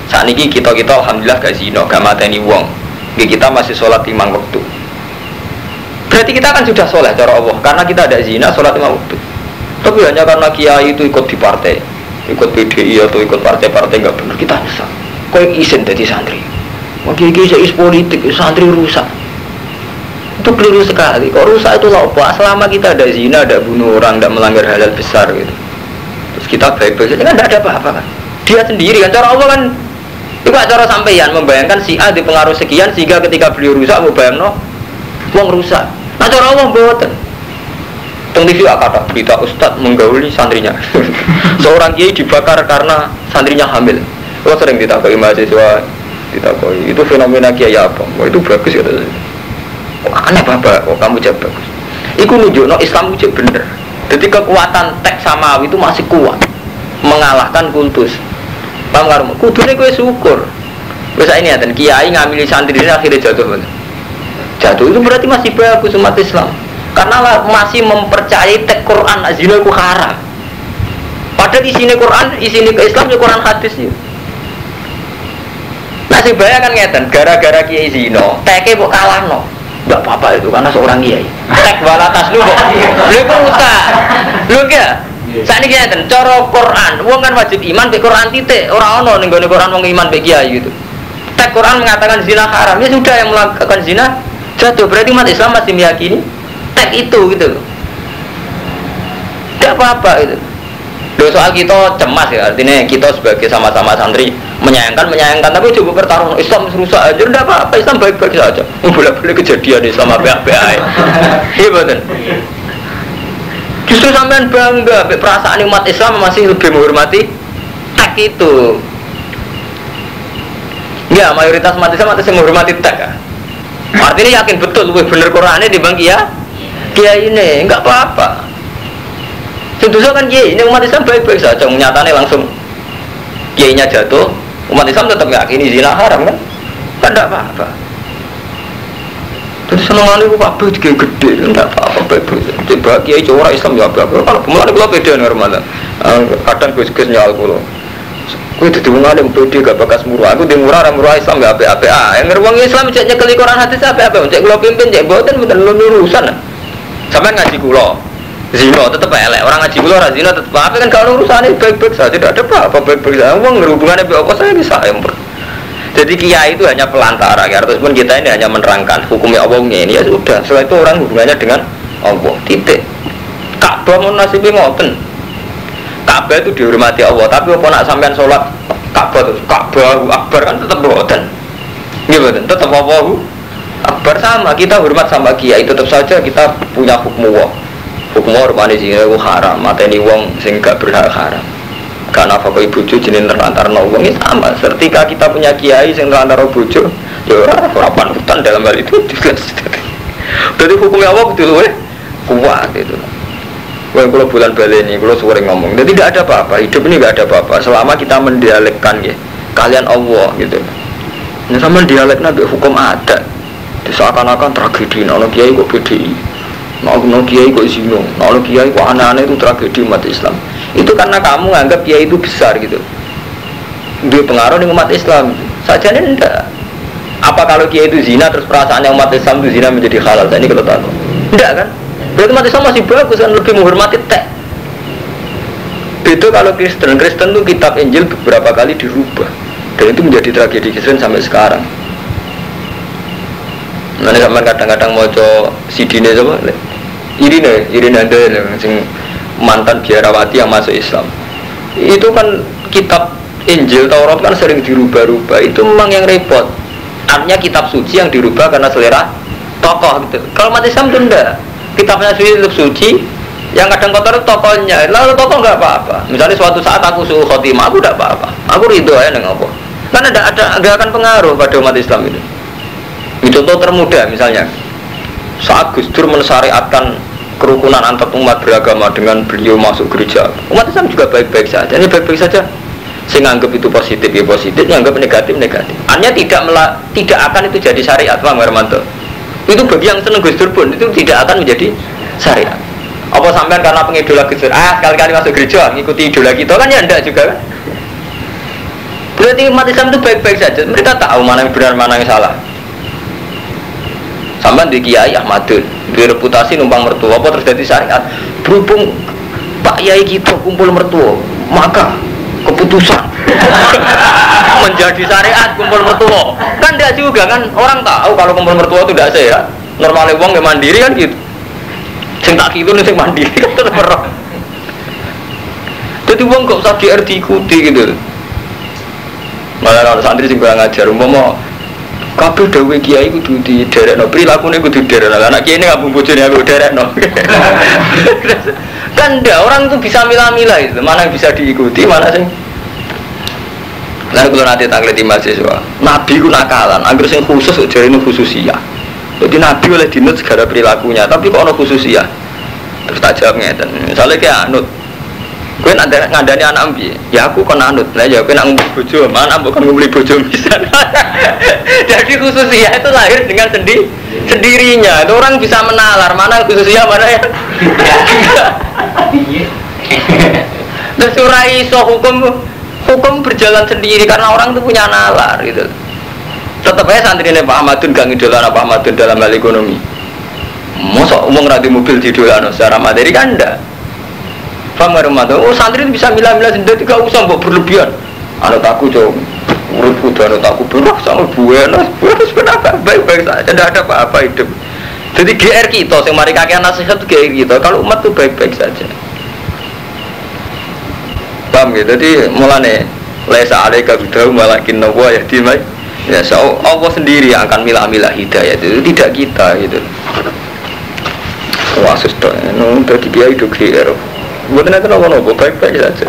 saat ini kita alhamdulillah gak zina, gak mateni wong, kita masih sholat 5 waktu. Berarti kita kan sudah soleh cara Allah, karena kita ada zina, sholat 5 waktu. Tapi hanya karena kiai itu ikut di partai, ikut PDI atau ikut partai-partai nggak benar, kita nyesal. Kau izin jadi santri. Kiai saya politik, santri rusak. Itu keliru sekali. Kok rusak itu apa? Selama kita ada zina, ada bunuh orang, tidak melanggar halal besar gitu. Terus kita baik-baik saja kan tidak ada apa-apa kan. Dia sendiri kan cara Allah kan. Itu cara sampeyan membayangkan si A dipengaruh sekian sehingga ketika beliau rusak mau bayangno wong rusak. Nah cara Allah mboten. Teng TV kata berita ustaz menggauli santrinya. Seorang kiai dibakar karena santrinya hamil. Kalau sering ditakoki mahasiswa, ditakoi itu fenomena kiai apa? Wah itu bagus ya. Kok aneh bapak, kok kamu jawab bagus. Iku nunjukno Islam itu bener. Jadi kekuatan teks samawi itu masih kuat mengalahkan kultus. Paham karo? Kudune kowe syukur. Wis ini ya, dan kiai ngambil santri ini akhirnya jatuh. Jatuh itu berarti masih bagus umat Islam. Karena masih mempercayai teks Quran azina ku haram. Padahal isine Quran, isine ke Islam ya Quran hadis ya. Nasib bahaya kan ngeten, gara-gara kiai zina, teke kok kalahno. Enggak apa-apa itu karena seorang kiai. Tek walatas lu kok. Lha kok rusak. Lho ya. Sakniki ngeten, cara Quran, wong kan wajib iman mek Quran titik, ora ana ning gone Quran wong iman mek kiai gitu. Tek Quran mengatakan zina haram, ya sudah yang melakukan zina jatuh. Berarti umat Islam masih meyakini tek itu gitu. Tidak apa-apa itu. Loh, soal kita cemas ya, artinya kita sebagai sama-sama santri menyayangkan, tapi juga bertarung Islam rusak aja, tidak apa-apa, Islam baik-baik saja. Boleh-boleh kejadian Islam apa-apa. Iya betul. Justru sampean bangga, perasaan umat Islam masih lebih menghormati tak itu. Ya, mayoritas umat Islam masih menghormati tak. Artinya yakin betul, lebih bener Qurannya dibangki ya. Kiai ini enggak apa-apa. Tentu kan kiai ini umat Islam baik-baik saja, nyatanya langsung kiainya jatuh, umat Islam tetap yakini zina haram kan? Kan tidak apa-apa. Terus senangan itu kabeh gede, tidak apa-apa baik-baik. Coba kiai cowok Islam ya apa-apa. Kalau mulai kalau beda dengan Ramadan, kadang gus-gus nyal kulo. Kue itu hubungan yang beda gak bakas murah. Aku di murah Islam gak apa-apa. Yang ngeruang Islam cek nyekeli Quran hadis apa-apa. Cek kulo pimpin cek boten urusan. Sampai ngaji kulo. Zino tetap elek, orang ngaji kulo ora zino tetap apa kan kalau urusannya baik-baik saja, tidak ada apa-apa baik-baik saja. Wong hubungannya apa saya bisa emper. Jadi kiai itu hanya pelantara, ya. Terus kita ini hanya menerangkan hukumnya Allah ini ya sudah. Setelah itu orang hubungannya dengan Allah. Titik. Ka'bah mun nasibe ngoten. Ka'bah itu dihormati Allah, tapi apa nak sampean sholat Ka'bah terus Ka'bah Akbar kan tetap boten. Nggih boten, tetap Allahu Akbar sama. Kita hormat sama kiai, tetap saja kita punya hukum Allah. Hukum hormane zina ku haram, mateni wong sing gak berhak haram. Karena apa bojo jenenge nerantarno wong iki sama. Ketika kita punya kiai sing nerantarno bojo, ya ora panutan dalam hal itu jelas. Jadi hukumnya Allah kudu luwih kuat itu. Kalau bulan baleni, kalau sering ngomong, jadi tidak ada apa-apa. Hidup ini tidak ada apa-apa. Selama kita mendialekkan ya, kalian Allah gitu. Ini sama dialeknya hukum adat. Seakan-akan tragedi. Nono kiai kok BDI, nono kiai kok zino, nono kiai kok aneh-aneh itu tragedi umat Islam. Itu karena kamu anggap kiai itu besar gitu. Dia pengaruh di umat Islam. Sajanya tidak. Apa kalau kiai itu zina terus perasaannya umat Islam itu zina menjadi halal? Ini kalau tahu. Tidak kan? Berarti umat Islam masih bagus kan, lebih menghormati teks. Itu kalau Kristen itu kitab Injil beberapa kali dirubah dan itu menjadi tragedi Kristen sampai sekarang. Nanti sampai kadang-kadang mau coba sidine coba, Irina ada yang mantan biarawati yang masuk Islam. Itu kan kitab Injil Taurat kan sering dirubah-rubah. Itu memang yang repot. Artinya kitab suci yang dirubah karena selera tokoh gitu. Kalau umat Islam itu enggak. Kitabnya suci, yang kadang kotor itu tokohnya. Lalu tokoh nggak apa-apa. Misalnya suatu saat aku suruh khotimah, aku tidak apa-apa. Aku ridho aja dengan apa. Karena nggak akan pengaruh pada umat Islam itu. Ini contoh termudah misalnya, saat Gus Dur mensyariatkan kerukunan antar umat beragama dengan beliau masuk gereja, umat Islam juga baik-baik saja. Ini baik-baik saja. Saya anggap itu positif ya positif, yang anggap negatif negatif. Hanya tidak akan itu jadi syariat, Pak Hermanto. Itu bagi yang seneng Gus Dur pun itu tidak akan menjadi syariat. Apa sampean karena pengidola Gus Dur, sekali-kali masuk gereja ngikuti idola kita kan ya enggak juga kan? Berarti umat Islam itu baik-baik saja. Mereka tahu mana yang benar mana yang salah. Sampean di Kiai Ahmadun, di reputasi numpang mertua, apa terus jadi syariat? Berhubung Pak Yai kita kumpul mertua, maka keputusan menjadi syariat kumpul mertua kan tidak juga kan, orang tahu kalau kumpul mertua itu tidak sehat. Normalnya uang yang mandiri kan gitu, sing tak gitu nih sing mandiri kan tetap merah. Jadi uang gak usah diikuti gitu. Malah kalau santri sing ngajar mau kabeh dawuh kiai kudu diderekno, prilakune kudu diderekno. Anak kiai ini ngabung bojone aku derekno. Kan ndak, orang itu bisa milah-milah itu, mana yang bisa diikuti, mana sing. Lalu kalau nanti tangleti mahasiswa, Nabi ku nakalan, anggur sing khusus jarine khususiyah. Jadi Nabi oleh dinut segala perilakunya, tapi kok ono khususiyah. Terus tak jawab ngeten, misalnya kayak anut, gue ngandani anak ambi, ya aku kan anut, nah ya gue nak ngumpul bojo, mana bukan ngumpuli bojo bisa. Jadi khususiyah itu lahir dengan sendirinya. Itu orang bisa menalar mana khususiyah mana ya. Terus surai so hukum berjalan sendiri karena orang itu punya nalar gitu. Tetap aja santri ini Pak Ahmadun gak ngidolan Pak Ahmadun dalam hal ekonomi. Masa umum rati mobil didolan secara materi kan enggak. Paham gak Ramadan? Oh santri itu bisa milah-milah sendiri, gak usah mbok berlebihan. Anut aku coba urut kudu anut aku berah sama buenas baik-baik saja, tidak ada apa-apa hidup. Jadi GR kita, yang mari kakek nasihat GR kita, kalau umat itu baik-baik saja. Paham gitu. Jadi mulane laisa alaika bidahu walakin nawa ya dimai. Ya Allah sendiri yang akan milah-milah hidayah itu tidak kita gitu. Wah sudah, tadi kiai itu kira. Bukan itu nopo baik-baik saja.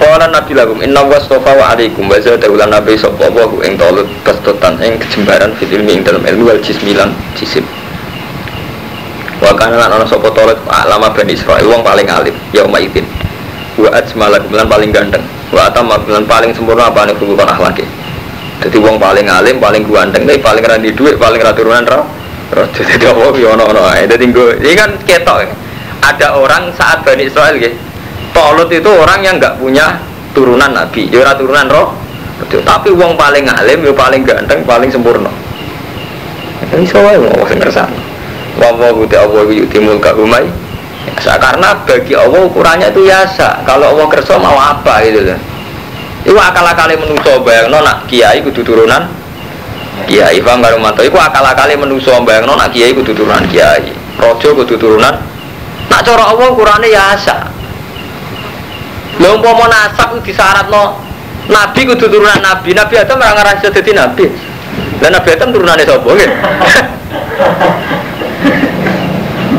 Orang Nabi lagum inna wastofa wa alaikum baca daulan Nabi sallallahu ing tolut kestotan ing kejembaran fil ilmi ing dalam ilmu wal jismilan jisim. Wa kana lan ana sapa tolut lama Bani Israil wong paling alim yauma idzin. Wa ajmala lan paling ganteng. Wa atamma lan paling sempurna apane hubungan akhlake. Jadi wong paling alim, paling ganteng, tapi paling ra di dhuwit, paling ra turunan ra. Jadi apa yo ono ae. Dadi ini kan ketok. Ada orang saat Bani Israil nggih. Tolut itu orang yang enggak punya turunan nabi, ya ora turunan roh. Tapi wong paling alim, yo paling ganteng, paling sempurna. Iso wae wong sing kersane. Wa Allah yutimul kahumai. Karena bagi Allah ukurannya itu biasa. Kalau Allah kersa mau apa gitu kan. Iku akal-akale menungso bayangno nak kiai kudu turunan kiai. Paham karo mantu. Iku akal-akale menungso bayangno nak kiai kudu turunan kiai. Raja kudu turunan. Nak cara Allah ukurane biasa. Lha umpama nasab disyaratno nabi kudu turunan nabi. Nabi Adam ora ngarasa dadi nabi. Lah Nabi Adam turunane sapa nggih?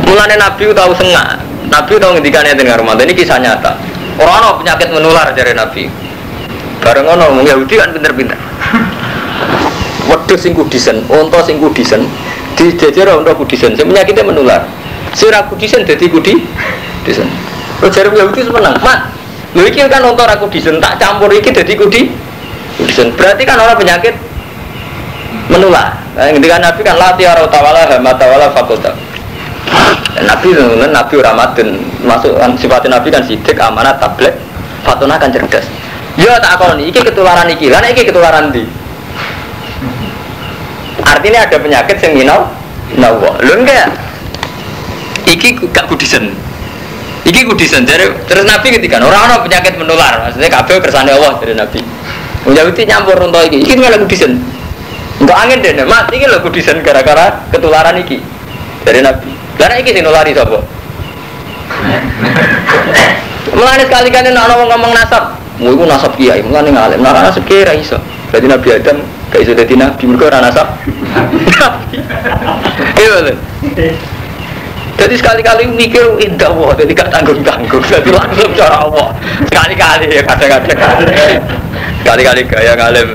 Mulane nabi tahu sengak. Nabi tahu ngendikane teng karo mantu. Ini kisah nyata. Ora ana penyakit menular jare nabi. Bareng ono wong Yahudi kan pinter-pinter. Wedhus sing kudisen, unta sing kudisen, dijejer unta kudisen, sing penyakitnya menular. Sing ra kudisen dadi kudisen. Terus jare Yahudi seneng, "Mat, lho iki kan unta ra kudisen, tak campur iki dadi kudisen." Berarti kan ora penyakit menular. Nah, ngendikan Nabi kan la tiara tawala hamata wala faqata. Nabi ora madun, masuk sifatnya Nabi kan sidik, amanat, tablet, fatuna kan cerdas. Ya tak akoni, iki ketularan iki, lan iki ketularan ndi? Artinya ada penyakit sing minal nawa. Lho enggak. Iki gak kudisen. Iki kudisen jare terus Nabi ketika ora ana penyakit menular, maksudnya kabeh kersane Allah dari Nabi. Wong Yahudi nyampur unta iki. Iki malah kudisen. Enggak angin dene, Mat, iki lho kudisen gara-gara ketularan iki dari Nabi. Lah iki sing nulari sapa? Mulane sekali-kali nek ana wong ngomong nasab mau itu nasab kiai, mulane ngalim. Nah nasab kiai ra iso. Berarti Nabi Adam gak iso dadi nabi, mergo ora nasab. Iya lho. Jadi sekali-kali mikir indah Allah, jadi gak tanggung-tanggung. Jadi langsung cara Allah. Sekali-kali ya kadang-kadang. Sekali-kali gaya ngalim.